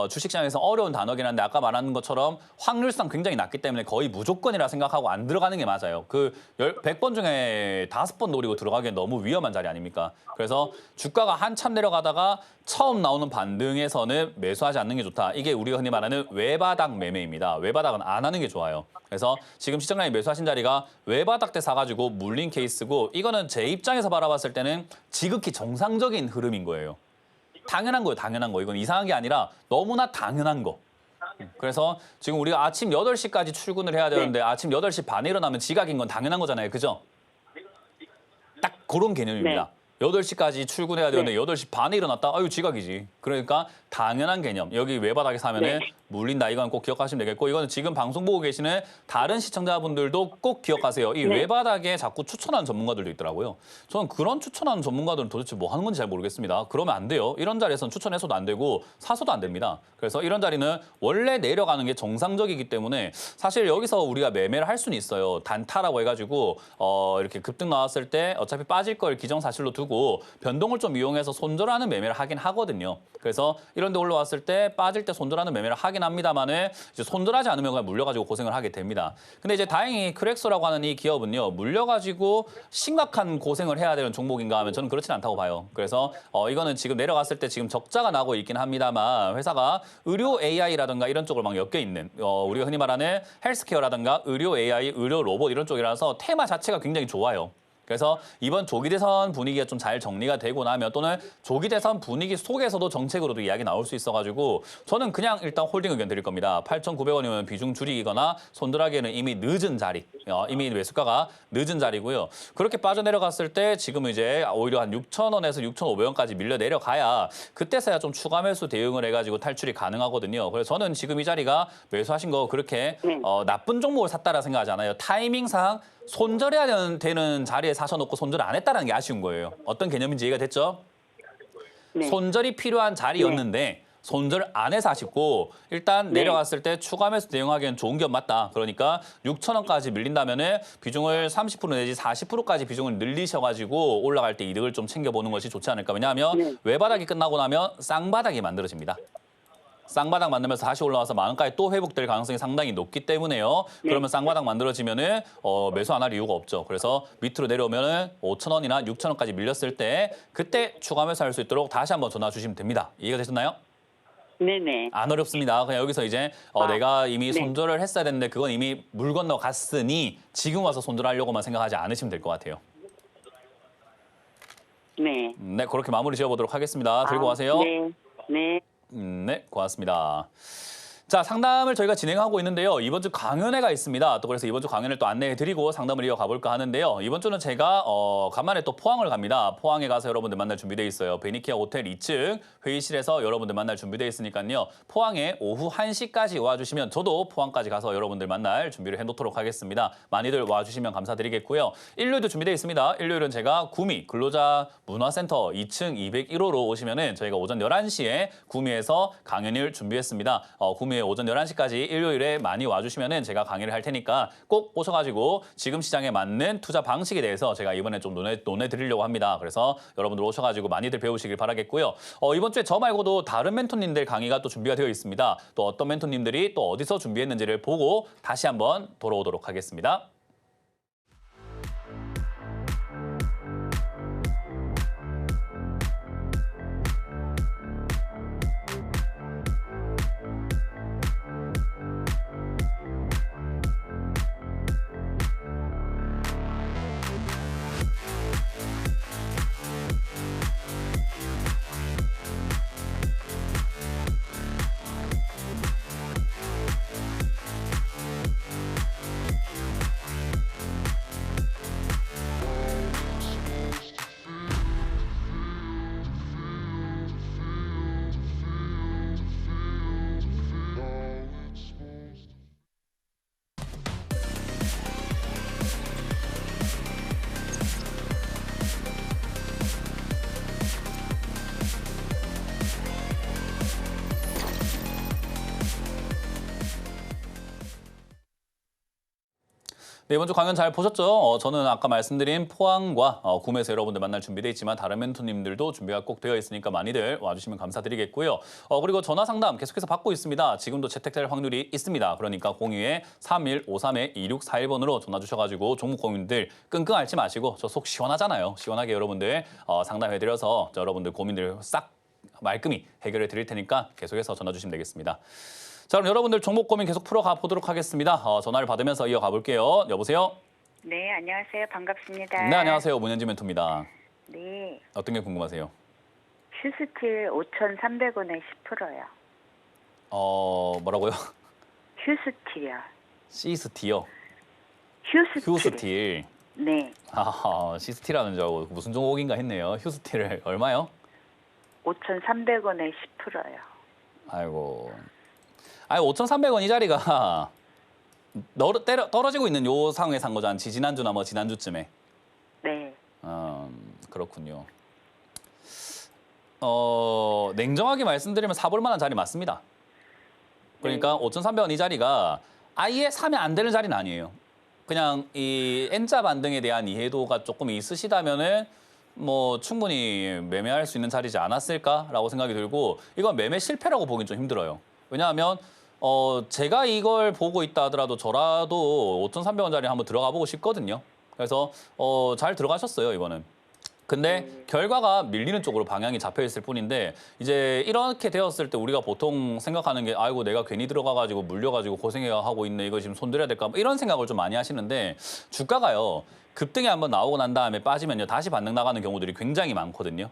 주식시장에서 어려운 단어긴 한데 아까 말하는 것처럼 확률상 굉장히 낮기 때문에 거의 무조건이라 생각하고 안 들어가는 게 맞아요. 그 100번 중에 5번 노리고 들어가기엔 너무 위험한 자리 아닙니까? 그래서 주가가 한참 내려가다가 처음 나오는 반등에서는 매수하지 않는 게 좋다. 이게 우리가 흔히 말하는 외바닥 매매입니다. 외바닥은 안 하는 게 좋아요. 그래서 지금 시청자님 매수하신 자리가 외바닥 때 사가지고 물린 케이스고 이거는 제 입장에서 바라봤을 때는 지극히 정상적인 흐름인 거예요. 당연한 거예요, 당연한 거. 이건 이상한 게 아니라 너무나 당연한 거. 그래서 지금 우리가 아침 8시까지 출근을 해야 되는데 아침 8시 반에 일어나면 지각인 건 당연한 거잖아요. 그죠? 딱 그런 개념입니다. 8시까지 출근해야 되는데 8시 반에 일어났다? 아유, 지각이지. 그러니까 당연한 개념. 여기 외바닥에 사면은 물린다. 이건 꼭 기억하시면 되겠고 이거는 지금 방송 보고 계시는 다른 시청자분들도 꼭 기억하세요. 이 외바닥에 자꾸 추천하는 전문가들도 있더라고요. 저는 그런 추천하는 전문가들은 도대체 뭐 하는 건지 잘 모르겠습니다. 그러면 안 돼요. 이런 자리에서는 추천해서도 안 되고 사서도 안 됩니다. 그래서 이런 자리는 원래 내려가는 게 정상적이기 때문에 사실 여기서 우리가 매매를 할 수는 있어요. 단타라고 해가지고 이렇게 급등 나왔을 때 어차피 빠질 걸 기정사실로 두고 변동을 좀 이용해서 손절하는 매매를 하긴 하거든요. 그래서 이런 데 올라왔을 때 빠질 때 손절하는 매매를 하긴 합니다만은 이제 손절하지 않으면 그냥 물려가지고 고생을 하게 됩니다. 근데 이제 다행히 크렉소라고 하는 이 기업은요. 물려가지고 심각한 고생을 해야 되는 종목인가 하면 저는 그렇진 않다고 봐요. 그래서 이거는 지금 내려갔을 때 지금 적자가 나고 있긴 합니다만 회사가 의료 AI라든가 이런 쪽을 막 엮여 있는 우리가 흔히 말하는 헬스케어라든가 의료 AI, 의료 로봇 이런 쪽이라서 테마 자체가 굉장히 좋아요. 그래서 이번 조기 대선 분위기가 좀 잘 정리가 되고 나면 또는 조기 대선 분위기 속에서도 정책으로도 이야기 나올 수 있어가지고 저는 그냥 일단 홀딩 의견 드릴 겁니다. 8,900원이면 비중 줄이거나 손절하기에는 이미 늦은 자리, 이미 매수가가 늦은 자리고요. 그렇게 빠져내려갔을 때 지금은 이제 오히려 한 6,000원에서 6,500원까지 밀려 내려가야 그때서야 좀 추가 매수 대응을 해가지고 탈출이 가능하거든요. 그래서 저는 지금 이 자리가 매수하신 거 그렇게 나쁜 종목을 샀다라 생각하지 않아요. 타이밍상 손절해야 되는 자리에 사셔놓고 손절 안 했다는 게 아쉬운 거예요. 어떤 개념인지 이해가 됐죠? 손절이 필요한 자리였는데 손절 안 해서 아쉽고 일단 내려갔을 때 추가 매수 대응하기엔 좋은 기업 맞다. 그러니까 6,000원까지 밀린다면은 비중을 30% 내지 40%까지 비중을 늘리셔가지고 올라갈 때 이득을 좀 챙겨보는 것이 좋지 않을까. 왜냐하면 외바닥이 끝나고 나면 쌍바닥이 만들어집니다. 쌍바닥 만들면서 다시 올라와서 만원까지 또 회복될 가능성이 상당히 높기 때문에요. 그러면 쌍바닥 만들어지면은 매수 안 할 이유가 없죠. 그래서 밑으로 내려오면은 5,000원이나 6,000원까지 밀렸을 때 그때 추가 매수할 수 있도록 다시 한번 전화 주시면 됩니다. 이해가 되셨나요? 네네. 안 어렵습니다. 그냥 여기서 이제 내가 이미 손절을 했어야 되는데 그건 이미 물 건너 갔으니 지금 와서 손절하려고만 생각하지 않으시면 될 것 같아요. 네. 네, 그렇게 마무리 지어보도록 하겠습니다. 들고 가세요. 네. 네. 네, 고맙습니다. 자, 상담을 저희가 진행하고 있는데요. 이번 주 강연회가 있습니다. 또 그래서 이번 주 강연을 또 안내해드리고 상담을 이어가 볼까 하는데요. 이번 주는 제가 간만에 또 포항을 갑니다. 포항에 가서 여러분들 만날 준비돼 있어요. 베니키아 호텔 2층 회의실에서 여러분들 만날 준비돼 있으니까요. 포항에 오후 1시까지 와주시면 저도 포항까지 가서 여러분들 만날 준비를 해놓도록 하겠습니다. 많이들 와주시면 감사드리겠고요. 일요일도 준비돼 있습니다. 일요일은 제가 구미 근로자 문화센터 2층 201호로 오시면은 저희가 오전 11시에 구미에서 강연을 준비했습니다. 구미 오전 11시까지 일요일에 많이 와주시면은 제가 강의를 할 테니까 꼭 오셔가지고 지금 시장에 맞는 투자 방식에 대해서 제가 이번에 좀 논해드리려고 합니다. 그래서 여러분들 오셔가지고 많이들 배우시길 바라겠고요. 이번 주에 저 말고도 다른 멘토님들 강의가 또 준비가 되어 있습니다. 또 어떤 멘토님들이 또 어디서 준비했는지를 보고 다시 한번 돌아오도록 하겠습니다. 네, 이번 주 강연 잘 보셨죠? 저는 아까 말씀드린 포항과 구매에서 여러분들 만날 준비되어 있지만 다른 멘토님들도 준비가 꼭 되어 있으니까 많이들 와주시면 감사드리겠고요. 그리고 전화 상담 계속해서 받고 있습니다. 지금도 채택될 확률이 있습니다. 그러니까 02-3153-2641번으로 전화 주셔가지고 종목 고민들 끙끙 앓지 마시고 저 속 시원하잖아요. 시원하게 여러분들 상담해드려서 여러분들 고민들 싹 말끔히 해결해 드릴 테니까 계속해서 전화 주시면 되겠습니다. 자, 그럼 여러분들 종목 고민 계속 풀어가 보도록 하겠습니다. 전화를 받으면서 이어가 볼게요. 여보세요? 네, 안녕하세요. 반갑습니다. 네, 안녕하세요. 문현지 멘토입니다. 네, 어떤 게 궁금하세요? 휴스틸 5,300원에 10%요. 뭐라고요? 휴스틸이요. 시스티요? 휴스틸. 휴스틸. 네, 시스티라는 줄 알고 무슨 종목인가 했네요. 휴스틸을 얼마요? 5,300원에 10%요. 아이고. 5,300원 이 자리가 떨어지고 있는 요 상황에 산 거죠. 한 지난주나 뭐 지난주쯤에. 네, 그렇군요. 냉정하게 말씀드리면 사볼 만한 자리 맞습니다. 그러니까 5,300원 이 자리가 아예 사면 안 되는 자리는 아니에요. 그냥 이 N자 반등에 대한 이해도가 조금 있으시다면은 뭐 충분히 매매할 수 있는 자리지 않았을까라고 생각이 들고 이건 매매 실패라고 보긴 좀 힘들어요. 왜냐하면 제가 이걸 보고 있다 하더라도 저라도 5,300원짜리 한번 들어가 보고 싶거든요. 그래서 잘 들어가셨어요, 이거는. 근데 결과가 밀리는 쪽으로 방향이 잡혀 있을 뿐인데 이제 이렇게 되었을 때 우리가 보통 생각하는 게 아이고 내가 괜히 들어가가지고 물려가지고 고생하고 있네 이거 지금 손들어야 될까 뭐 이런 생각을 좀 많이 하시는데 주가가요 급등이 한번 나오고 난 다음에 빠지면요 다시 반등 나가는 경우들이 굉장히 많거든요.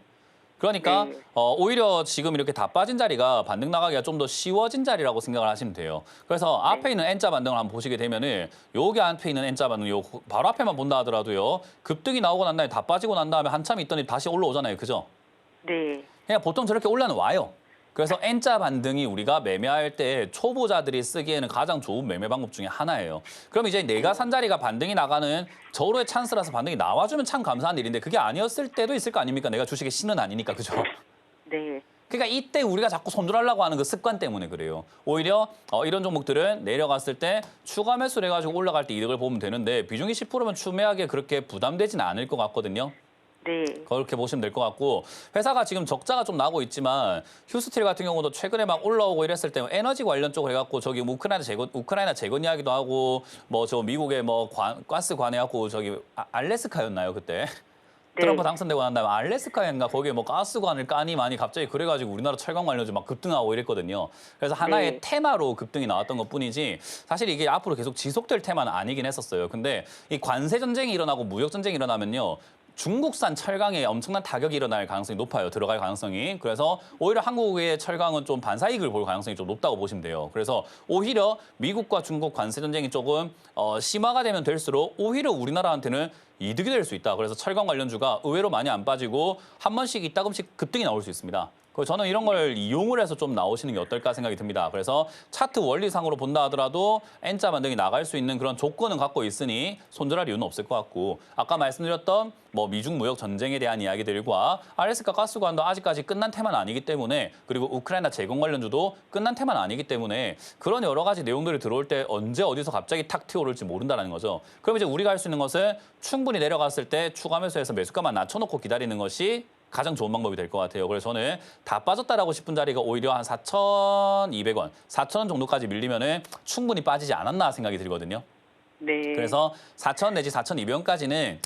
그러니까 네. 오히려 지금 이렇게 다 빠진 자리가 반등 나가기가 좀 더 쉬워진 자리라고 생각을 하시면 돼요. 그래서 앞에 있는 N자 반등을 한번 보시게 되면은 여기 앞에 있는 N자 반등 요 바로 앞에만 본다 하더라도요. 급등이 나오고 난 다음에 다 빠지고 난 다음에 한참 있더니 다시 올라오잖아요. 그죠? 네, 그냥 보통 저렇게 올라는 와요. 그래서 N자 반등이 우리가 매매할 때 초보자들이 쓰기에는 가장 좋은 매매 방법 중에 하나예요. 그럼 이제 내가 산 자리가 반등이 나가는 저로의 찬스라서 반등이 나와주면 참 감사한 일인데 그게 아니었을 때도 있을 거 아닙니까? 내가 주식의 신은 아니니까, 그죠? 네, 그러니까 이때 우리가 자꾸 손절하려고 하는 그 습관 때문에 그래요. 오히려 이런 종목들은 내려갔을 때 추가 매수를 해가지고 올라갈 때 이득을 보면 되는데 비중이 10%면 추매하기에 그렇게 부담되지는 않을 것 같거든요. 네, 그렇게 보시면 될 것 같고 회사가 지금 적자가 좀 나고 있지만 휴스틸 같은 경우도 최근에 막 올라오고 이랬을 때 에너지 관련 쪽으로 해갖고 저기 우크라이나 재건 이야기도 하고 뭐 저 미국의 뭐 가스 관해갖고 저기 알래스카였나요 그때? 네. 트럼프 당선되고 난 다음에 알래스카인가 거기에 뭐 가스관을 까니 많이 갑자기 그래가지고 우리나라 철강 관련주 막 급등하고 이랬거든요. 그래서 하나의 네. 테마로 급등이 나왔던 것뿐이지 사실 이게 앞으로 계속 지속될 테마는 아니긴 했었어요. 근데 이 관세 전쟁이 일어나고 무역 전쟁이 일어나면요. 중국산 철강에 엄청난 타격이 일어날 가능성이 높아요. 들어갈 가능성이. 그래서 오히려 한국의 철강은 좀 반사이익을 볼 가능성이 좀 높다고 보시면 돼요. 그래서 오히려 미국과 중국 관세 전쟁이 조금 심화가 되면 될수록 오히려 우리나라한테는 이득이 될 수 있다. 그래서 철강 관련주가 의외로 많이 안 빠지고 한 번씩 이따금씩 급등이 나올 수 있습니다. 그래서 저는 이런 걸 이용을 해서 좀 나오시는 게 어떨까 생각이 듭니다. 그래서 차트 원리상으로 본다 하더라도 N자 반등이 나갈 수 있는 그런 조건은 갖고 있으니 손절할 이유는 없을 것 같고 아까 말씀드렸던 뭐 미중 무역 전쟁에 대한 이야기들과 알래스카 가스관도 아직까지 끝난 테마는 아니기 때문에 그리고 우크라이나 재건 관련주도 끝난 테마는 아니기 때문에 그런 여러 가지 내용들이 들어올 때 언제 어디서 갑자기 탁 튀어오를지 모른다는 거죠. 그럼 이제 우리가 할 수 있는 것은 충분히 내려갔을 때 추가 매수해서 매수가만 낮춰놓고 기다리는 것이 가장 좋은 방법이 될 것 같아요. 그래서 저는 다 빠졌다라고 싶은 자리가 오히려 한 4,200원, 4,000원 정도까지 밀리면은 충분히 빠지지 않았나 생각이 들거든요. 네. 그래서 4,000 내지 4,200원까지는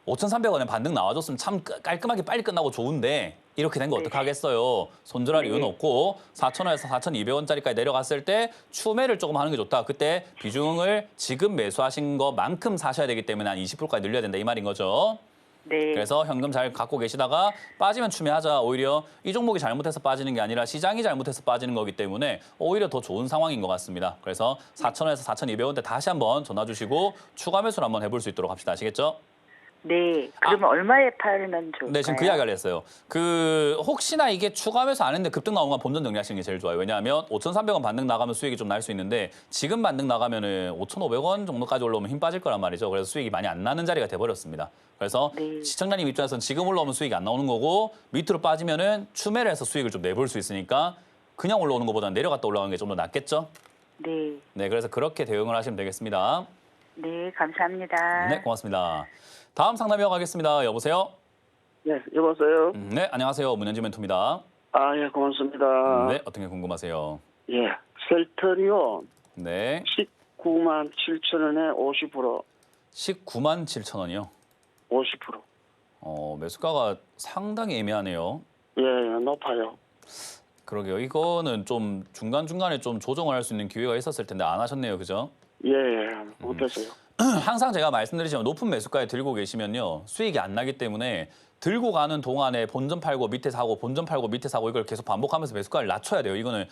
5,300원에 반등 나와줬으면 참 깔끔하게 빨리 끝나고 좋은데 이렇게 된 거 어떡하겠어요. 손절할 이유는 없고 4,000원에서 4,200원짜리까지 내려갔을 때 추매를 조금 하는 게 좋다. 그때 비중을 지금 매수하신 것만큼 사셔야 되기 때문에 한 20%까지 늘려야 된다 이 말인 거죠. 네. 그래서 현금 잘 갖고 계시다가 빠지면 추매하자. 오히려 이 종목이 잘못해서 빠지는 게 아니라 시장이 잘못해서 빠지는 거기 때문에 오히려 더 좋은 상황인 것 같습니다. 그래서 4,000원에서 4,200원대 다시 한번 전화 주시고 추가 매수를 한번 해볼 수 있도록 합시다. 아시겠죠? 네. 그러면 얼마에 팔면 좋을까요? 네, 지금 그 이야기를 했어요. 혹시나 이게 추가 매수 안 했는데 급등 나온 건 본전 정리하시는 게 제일 좋아요. 왜냐하면 5,300원 반등 나가면 수익이 좀 날 수 있는데 지금 반등 나가면은 5,500원 정도까지 올라오면 힘 빠질 거란 말이죠. 그래서 수익이 많이 안 나는 자리가 돼버렸습니다. 그래서 네. 시청자님 입장에서는 지금 올라오면 수익이 안 나오는 거고 밑으로 빠지면은 추매를 해서 수익을 좀 내볼 수 있으니까 그냥 올라오는 것보다는 내려갔다 올라가는 게 좀 더 낫겠죠? 네. 네, 그래서 그렇게 대응을 하시면 되겠습니다. 네, 감사합니다. 네, 고맙습니다. 다음 상담 이어가겠습니다. 여보세요? 네, 여보세요. 네, 안녕하세요. 문현지 멘토입니다. 아, 예, 고맙습니다. 네, 어떤 게 궁금하세요? 예, 셀트리온 네, 19만 7천 원에 50%, 19만 7천 원이요. 50%. 매수가가 상당히 애매하네요. 예, 예, 높아요. 그러게요. 이거는 좀 중간중간에 좀 조정을 할 수 있는 기회가 있었을 텐데 안 하셨네요. 그죠? 예, 예, 못했어요. 항상 제가 말씀드리지만 높은 매수가에 들고 계시면요. 수익이 안 나기 때문에 들고 가는 동안에 본전 팔고 밑에 사고 본전 팔고 밑에 사고 이걸 계속 반복하면서 매수가를 낮춰야 돼요. 이거는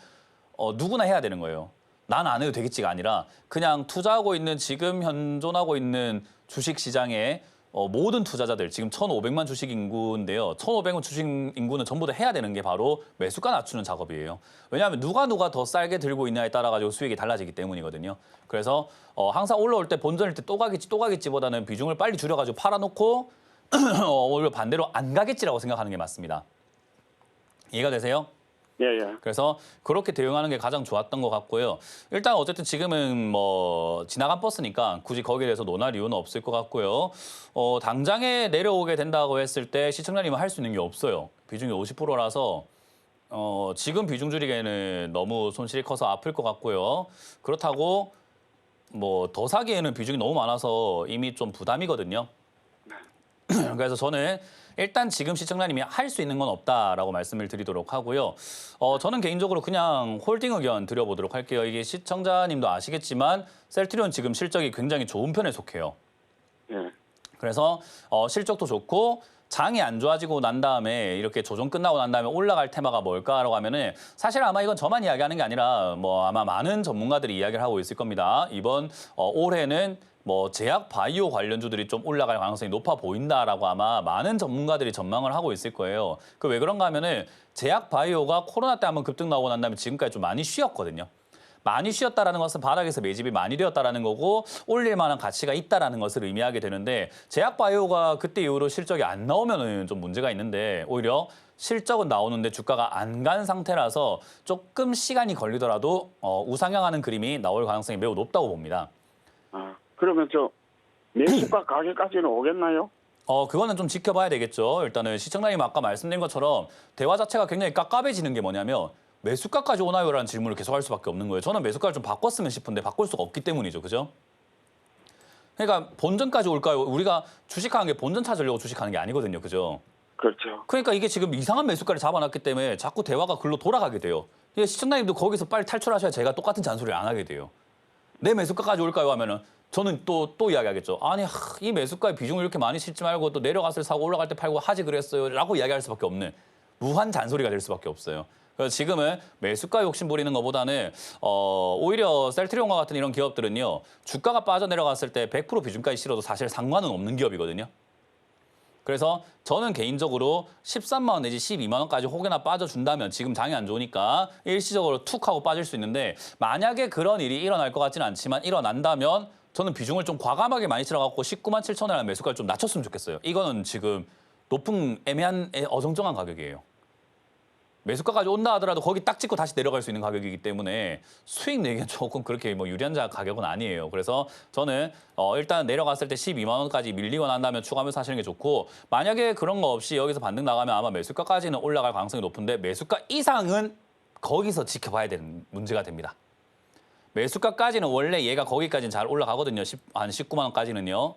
누구나 해야 되는 거예요. 난 안 해도 되겠지가 아니라 그냥 투자하고 있는 지금 현존하고 있는 주식 시장에 모든 투자자들 지금 1,500만 주식 인구인데요. 1,500만 주식 인구는 전부 다 해야 되는 게 바로 매수가 낮추는 작업이에요. 왜냐하면 누가 더 쌀게 들고 있냐에 따라 가지고 수익이 달라지기 때문이거든요. 그래서 항상 올라올 때 본전일 때 또 가겠지보다는 비중을 빨리 줄여가지고 팔아놓고 오히려 반대로 안 가겠지라고 생각하는 게 맞습니다. 이해가 되세요? 예, 예. 그래서 그렇게 대응하는 게 가장 좋았던 것 같고요. 일단 어쨌든 지금은 뭐 지나간 버스니까 굳이 거기에 대해서 논할 이유는 없을 것 같고요. 당장에 내려오게 된다고 했을 때 시청자님은 할 수 있는 게 없어요. 비중이 50%라서 지금 비중 줄이기에는 너무 손실이 커서 아플 것 같고요. 그렇다고 뭐 더 사기에는 비중이 너무 많아서 이미 좀 부담이거든요. 그래서 저는 일단 지금 시청자님이 할 수 있는 건 없다라고 말씀을 드리도록 하고요. 저는 개인적으로 그냥 홀딩 의견 드려보도록 할게요. 이게 시청자님도 아시겠지만 셀트리온 지금 실적이 굉장히 좋은 편에 속해요. 예. 그래서 실적도 좋고 장이 안 좋아지고 난 다음에 이렇게 조정 끝나고 난 다음에 올라갈 테마가 뭘까라고 하면은 사실 아마 이건 저만 이야기하는 게 아니라 뭐 아마 많은 전문가들이 이야기를 하고 있을 겁니다. 이번 올해는 뭐 제약 바이오 관련주들이 좀 올라갈 가능성이 높아 보인다라고 아마 많은 전문가들이 전망을 하고 있을 거예요. 그 왜 그런가 하면은 제약 바이오가 코로나 때 한번 급등 나오고 난 다음에 지금까지 좀 많이 쉬었거든요. 많이 쉬었다라는 것은 바닥에서 매집이 많이 되었다라는 거고 올릴 만한 가치가 있다라는 것을 의미하게 되는데 제약 바이오가 그때 이후로 실적이 안 나오면은 좀 문제가 있는데 오히려 실적은 나오는데 주가가 안 간 상태라서 조금 시간이 걸리더라도 우상향하는 그림이 나올 가능성이 매우 높다고 봅니다. 아, 그러면 저 매수가 가격까지는 오겠나요? 그거는 좀 지켜봐야 되겠죠. 일단은 시청자님 아까 말씀드린 것처럼 대화 자체가 굉장히 깝깝해지는 게 뭐냐면 매수가까지 오나요라는 질문을 계속 할 수밖에 없는 거예요. 저는 매수가를 좀 바꿨으면 싶은데 바꿀 수가 없기 때문이죠. 그죠? 그러니까 본전까지 올까요? 우리가 주식하는 게 본전 찾으려고 주식하는 게 아니거든요. 그죠? 그렇죠. 그러니까 이게 지금 이상한 매수가를 잡아놨기 때문에 자꾸 대화가 글로 돌아가게 돼요. 이게 시청자님도 거기서 빨리 탈출하셔야 제가 똑같은 잔소리를 안 하게 돼요. 내 매수가까지 올까요? 하면은 저는 또 이야기하겠죠. 아니 이 매수가의 비중을 이렇게 많이 싣지 말고 또 내려갔을 때 사고 올라갈 때 팔고 하지 그랬어요. 라고 이야기할 수밖에 없는 무한 잔소리가 될 수밖에 없어요. 그래서 지금은 매수가 욕심 부리는 것보다는 오히려 셀트리온과 같은 이런 기업들은요. 주가가 빠져내려갔을 때 100% 비중까지 실어도 사실 상관은 없는 기업이거든요. 그래서 저는 개인적으로 13만 원 내지 12만 원까지 혹여나 빠져준다면 지금 장이 안 좋으니까 일시적으로 툭 하고 빠질 수 있는데 만약에 그런 일이 일어날 것 같지는 않지만 일어난다면 저는 비중을 좀 과감하게 많이 실어갖고 19만 7천 원이라는 매수가를 좀 낮췄으면 좋겠어요. 이거는 지금 높은 애매한 어정쩡한 가격이에요. 매수가까지 온다 하더라도 거기 딱 찍고 다시 내려갈 수 있는 가격이기 때문에 수익 내기엔 조금 그렇게 뭐 유리한 가격은 아니에요. 그래서 저는 일단 내려갔을 때 12만 원까지 밀리고 난다면 추가하면서 하시는 게 좋고 만약에 그런 거 없이 여기서 반등 나가면 아마 매수가까지는 올라갈 가능성이 높은데 매수가 이상은 거기서 지켜봐야 되는 문제가 됩니다. 매수가까지는 원래 얘가 거기까지는 잘 올라가거든요. 한 19만 원까지는요.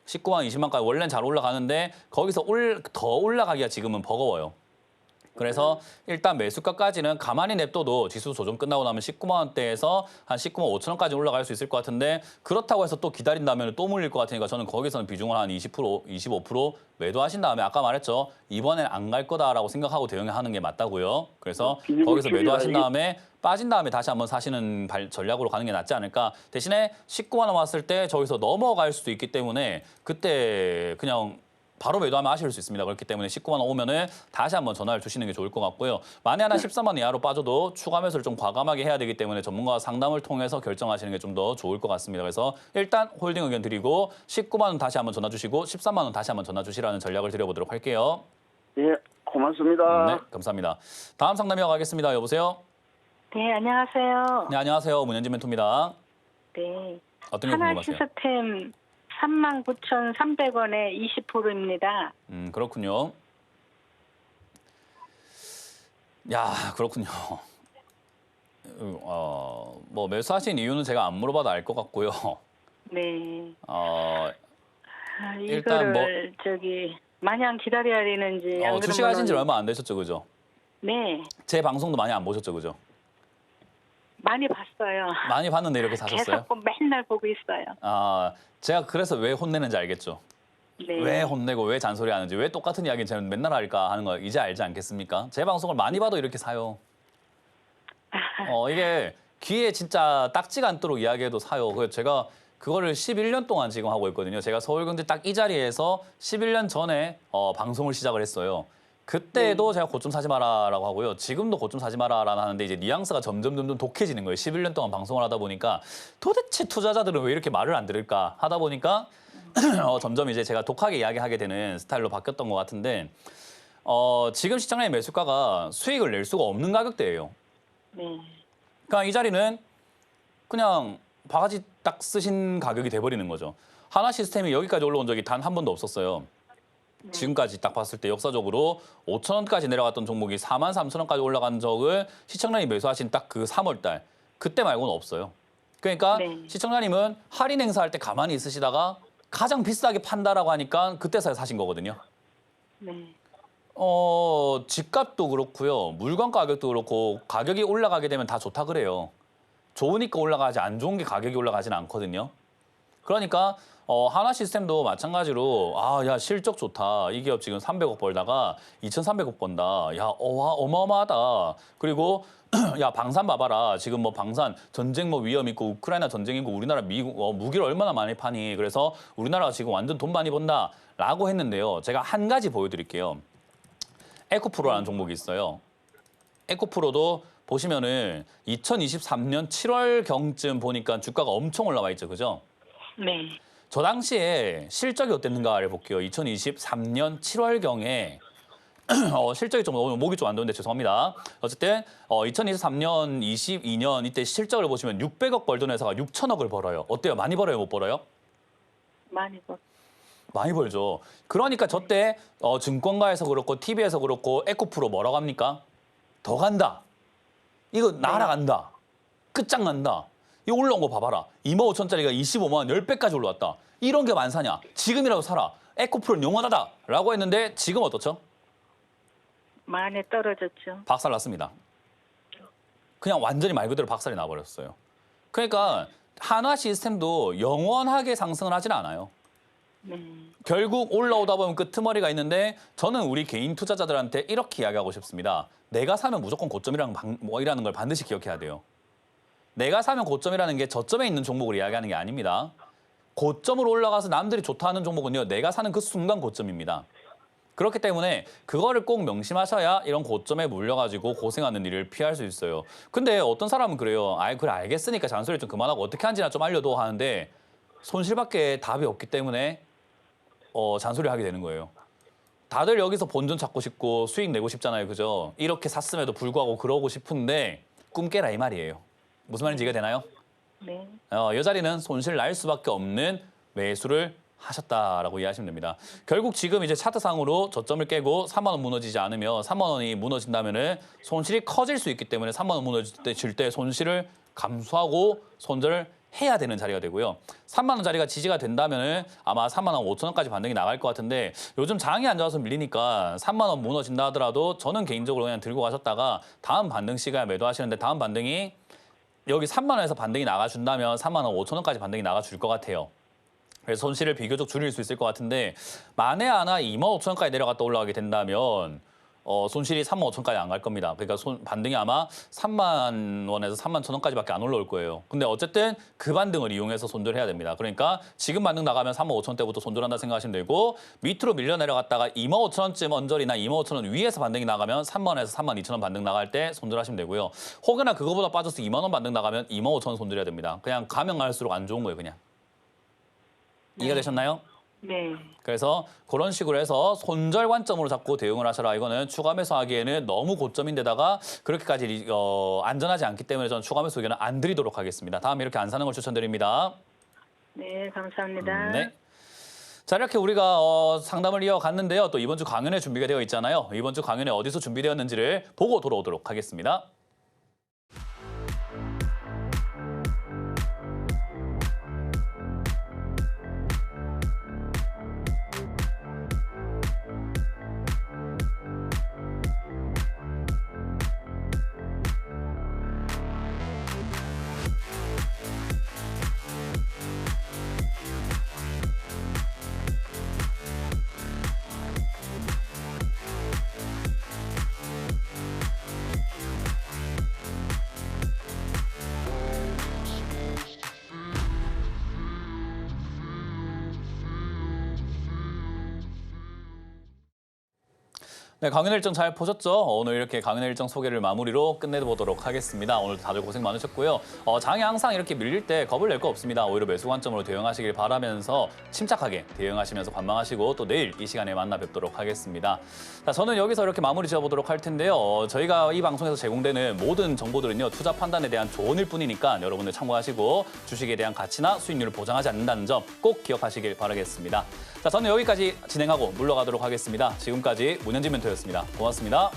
19만 원, 20만 원까지 원래는 잘 올라가는데 거기서 더 올라가기가 지금은 버거워요. 그래서 일단 매수가까지는 가만히 냅둬도 지수 조정 끝나고 나면 19만 원대에서 한 19만 5천 원까지 올라갈 수 있을 것 같은데 그렇다고 해서 또 기다린다면 또 물릴 것 같으니까 저는 거기서는 비중을 한 20%, 25% 매도하신 다음에 아까 말했죠. 이번엔 안 갈 거다라고 생각하고 대응하는 게 맞다고요. 그래서 거기서 매도하신 다음에 빠진 다음에 다시 한번 사시는 전략으로 가는 게 낫지 않을까. 대신에 19만 원 왔을 때 저기서 넘어갈 수도 있기 때문에 그때 그냥 바로 매도하면 아쉬울 수 있습니다. 그렇기 때문에 19만 원 오면은 다시 한번 전화를 주시는 게 좋을 것 같고요. 만에 하나 14만 원 이하로 빠져도 추가 매수를 좀 과감하게 해야 되기 때문에 전문가 상담을 통해서 결정하시는 게 좀 더 좋을 것 같습니다. 그래서 일단 홀딩 의견 드리고 19만 원 다시 한번 전화 주시고 13만 원 다시 한번 전화 주시라는 전략을 드려보도록 할게요. 예, 고맙습니다. 네, 감사합니다. 다음 상담 이어가겠습니다. 여보세요? 네, 안녕하세요. 네, 안녕하세요. 문현진 멘토입니다. 네, 어떤 게 하나 궁금하세요? 시스템 39,300원에 20%입니다. 그렇군요. 야, 그렇군요. 뭐 매수하신 이유는 제가 안 물어봐도 알 것 같고요. 네. 어, 일단 이거를 저기 마냥 기다려야 되는지 안 출시하신 지 그러면은 얼마 안 되셨죠, 그죠? 네. 제 방송도 많이 안 보셨죠, 그죠? 많이 봤어요. 많이 봤는데 이렇게 사셨어요? 계속 맨날 보고 있어요. 제가 그래서 왜 혼내는지 알겠죠? 네. 왜 혼내고 왜 잔소리 하는지, 왜 똑같은 이야기는 저는 맨날 할까 하는 거 이제 알지 않겠습니까? 제 방송을 많이 봐도 이렇게 사요. 이게 귀에 진짜 딱지가 않도록 이야기해도 사요. 그래서 제가 그거를 11년 동안 지금 하고 있거든요. 제가 서울경제 딱 이 자리에서 11년 전에 방송을 시작을 했어요. 그때도 제가 고점 사지 마라라고 하고요. 지금도 고점 사지 마라라는 하는데 이제 뉘앙스가 점점 독해지는 거예요. 11년 동안 방송을 하다 보니까 도대체 투자자들은 왜 이렇게 말을 안 들을까 하다 보니까 점점 이제 제가 독하게 이야기하게 되는 스타일로 바뀌었던 것 같은데 지금 시장의 매수가가 수익을 낼 수가 없는 가격대예요. 네. 그러니까 이 자리는 그냥 바가지 딱 쓰신 가격이 돼버리는 거죠. 하나 시스템이 여기까지 올라온 적이 단 한 번도 없었어요. 지금까지 딱 봤을 때 역사적으로 5,000원까지 내려갔던 종목이 43,000원까지 올라간 적을 시청자님이 매수하신 딱 그 3월 달 그때 말고는 없어요. 그러니까 네. 시청자님은 할인 행사할 때 가만히 있으시다가 가장 비싸게 판다라고 하니까 그때 사신 거거든요. 네. 집값도 그렇고요. 물건 가격도 그렇고 가격이 올라가게 되면 다 좋다 그래요. 좋으니까 올라가지 안 좋은 게 가격이 올라가지는 않거든요. 그러니까 하나 시스템도 마찬가지로 야 실적 좋다. 이 기업 지금 300억 벌다가 2,300억 번다. 야 어마어마하다. 그리고 야 방산 봐봐라. 지금 뭐 방산 전쟁 뭐 위험 있고 우크라이나 전쟁 있고 우리나라 미국 무기를 얼마나 많이 파니. 그래서 우리나라가 지금 완전 돈 많이 번다라고 했는데요. 제가 한 가지 보여드릴게요. 에코프로라는 종목이 있어요. 에코프로도 보시면은 2023년 7월경쯤 보니까 주가가 엄청 올라와 있죠. 그죠? 네. 저 당시에 실적이 어땠는가를 볼게요. 2023년 7월경에 실적이 좀 오늘 목이 좀 안 좋은데 죄송합니다. 어쨌든 2023년, 22년 이때 실적을 보시면 600억 벌던 회사가 6천억을 벌어요. 어때요? 많이 벌어요? 못 벌어요? 많이 보. 많이 벌죠. 그러니까 저때 증권가에서 그렇고 TV에서 그렇고 에코프로 뭐라고 합니까? 더 간다. 이거 날아간다. 끝장난다. 이거 올라온 거 봐봐라. 25,000짜리가 25만 원 10배까지 올라왔다. 이런 게 만사냐? 지금이라도 사라. 에코프로는 영원하다. 라고 했는데 지금 어떻죠? 많이 떨어졌죠. 박살났습니다. 그냥 완전히 말 그대로 박살이 나버렸어요. 그러니까 한화 시스템도 영원하게 상승을 하진 않아요. 네. 결국 올라오다 보면 끄트머리가 있는데 저는 우리 개인 투자자들한테 이렇게 이야기하고 싶습니다. 내가 사면 무조건 고점이라는 걸 반드시 기억해야 돼요. 내가 사면 고점이라는 게 저점에 있는 종목을 이야기하는 게 아닙니다. 고점으로 올라가서 남들이 좋다 하는 종목은요. 내가 사는 그 순간 고점입니다. 그렇기 때문에 그거를 꼭 명심하셔야 이런 고점에 물려가지고 고생하는 일을 피할 수 있어요. 근데 어떤 사람은 그래요. 그래 알겠으니까 잔소리 좀 그만하고 어떻게 하는지나 좀 알려도 하는데 손실밖에 답이 없기 때문에 잔소리 하게 되는 거예요. 다들 여기서 본전 찾고 싶고 수익 내고 싶잖아요. 그죠? 이렇게 샀음에도 불구하고 그러고 싶은데 꿈 깨라 이 말이에요. 무슨 말인지 이해가 되나요? 네. 이 자리는 손실 날 수밖에 없는 매수를 하셨다라고 이해하시면 됩니다. 결국 지금 이제 차트상으로 저점을 깨고 3만 원 무너지지 않으면 3만 원이 무너진다면은 손실이 커질 수 있기 때문에 3만 원 무너질 때 손실을 감수하고 손절을 해야 되는 자리가 되고요. 3만 원 자리가 지지가 된다면은 아마 3만 원 5천 원까지 반등이 나갈 것 같은데 요즘 장이 안 좋아서 밀리니까 3만 원 무너진다 하더라도 저는 개인적으로 그냥 들고 가셨다가 다음 반등 시간에 매도하시는데 다음 반등이 여기 3만 원에서 반등이 나가준다면 3만 원 5천 원까지 반등이 나가줄 것 같아요. 그래서 손실을 비교적 줄일 수 있을 것 같은데 만에 하나 2만 5천 원까지 내려갔다 올라가게 된다면 손실이 3만 5천까지 안 갈 겁니다. 그러니까 반등이 아마 3만 원에서 3만 천 원까지밖에 안 올라올 거예요. 근데 어쨌든 그 반등을 이용해서 손절해야 됩니다. 그러니까 지금 반등 나가면 3만 5천 대부터 손절한다 생각하시면 되고 밑으로 밀려 내려갔다가 2만 5천 원쯤 언저리나 2만 5천 원 위에서 반등이 나가면 3만 원에서 3만 2천 원 반등 나갈 때 손절하시면 되고요. 혹여나 그거보다 빠져서 2만 원 반등 나가면 2만 5천 원 손절해야 됩니다. 그냥 가면 갈수록 안 좋은 거예요, 그냥. 이해가 되셨나요? 네. 그래서 그런 식으로 해서 손절 관점으로 잡고 대응을 하셔라. 이거는 추가 매수하기에는 너무 고점인데다가 그렇게까지 안전하지 않기 때문에 저는 추가 매수 의견은 안 드리도록 하겠습니다. 다음에 이렇게 안 사는 걸 추천드립니다. 네, 감사합니다. 네. 자, 이렇게 우리가 상담을 이어갔는데요. 또 이번 주 강연에 준비가 되어 있잖아요. 이번 주 강연에 어디서 준비되었는지를 보고 돌아오도록 하겠습니다. 네, 강연 일정 잘 보셨죠? 오늘 이렇게 강연 일정 소개를 마무리로 끝내보도록 하겠습니다. 오늘 다들 고생 많으셨고요. 장에 항상 이렇게 밀릴 때 겁을 낼 거 없습니다. 오히려 매수 관점으로 대응하시길 바라면서 침착하게 대응하시면서 관망하시고 또 내일 이 시간에 만나 뵙도록 하겠습니다. 자, 저는 여기서 이렇게 마무리 지어보도록 할 텐데요. 저희가 이 방송에서 제공되는 모든 정보들은요, 투자 판단에 대한 조언일 뿐이니까 여러분들 참고하시고 주식에 대한 가치나 수익률을 보장하지 않는다는 점 꼭 기억하시길 바라겠습니다. 자, 저는 여기까지 진행하고 물러가도록 하겠습니다. 지금까지 문현진 멘토였습니다. 고맙습니다.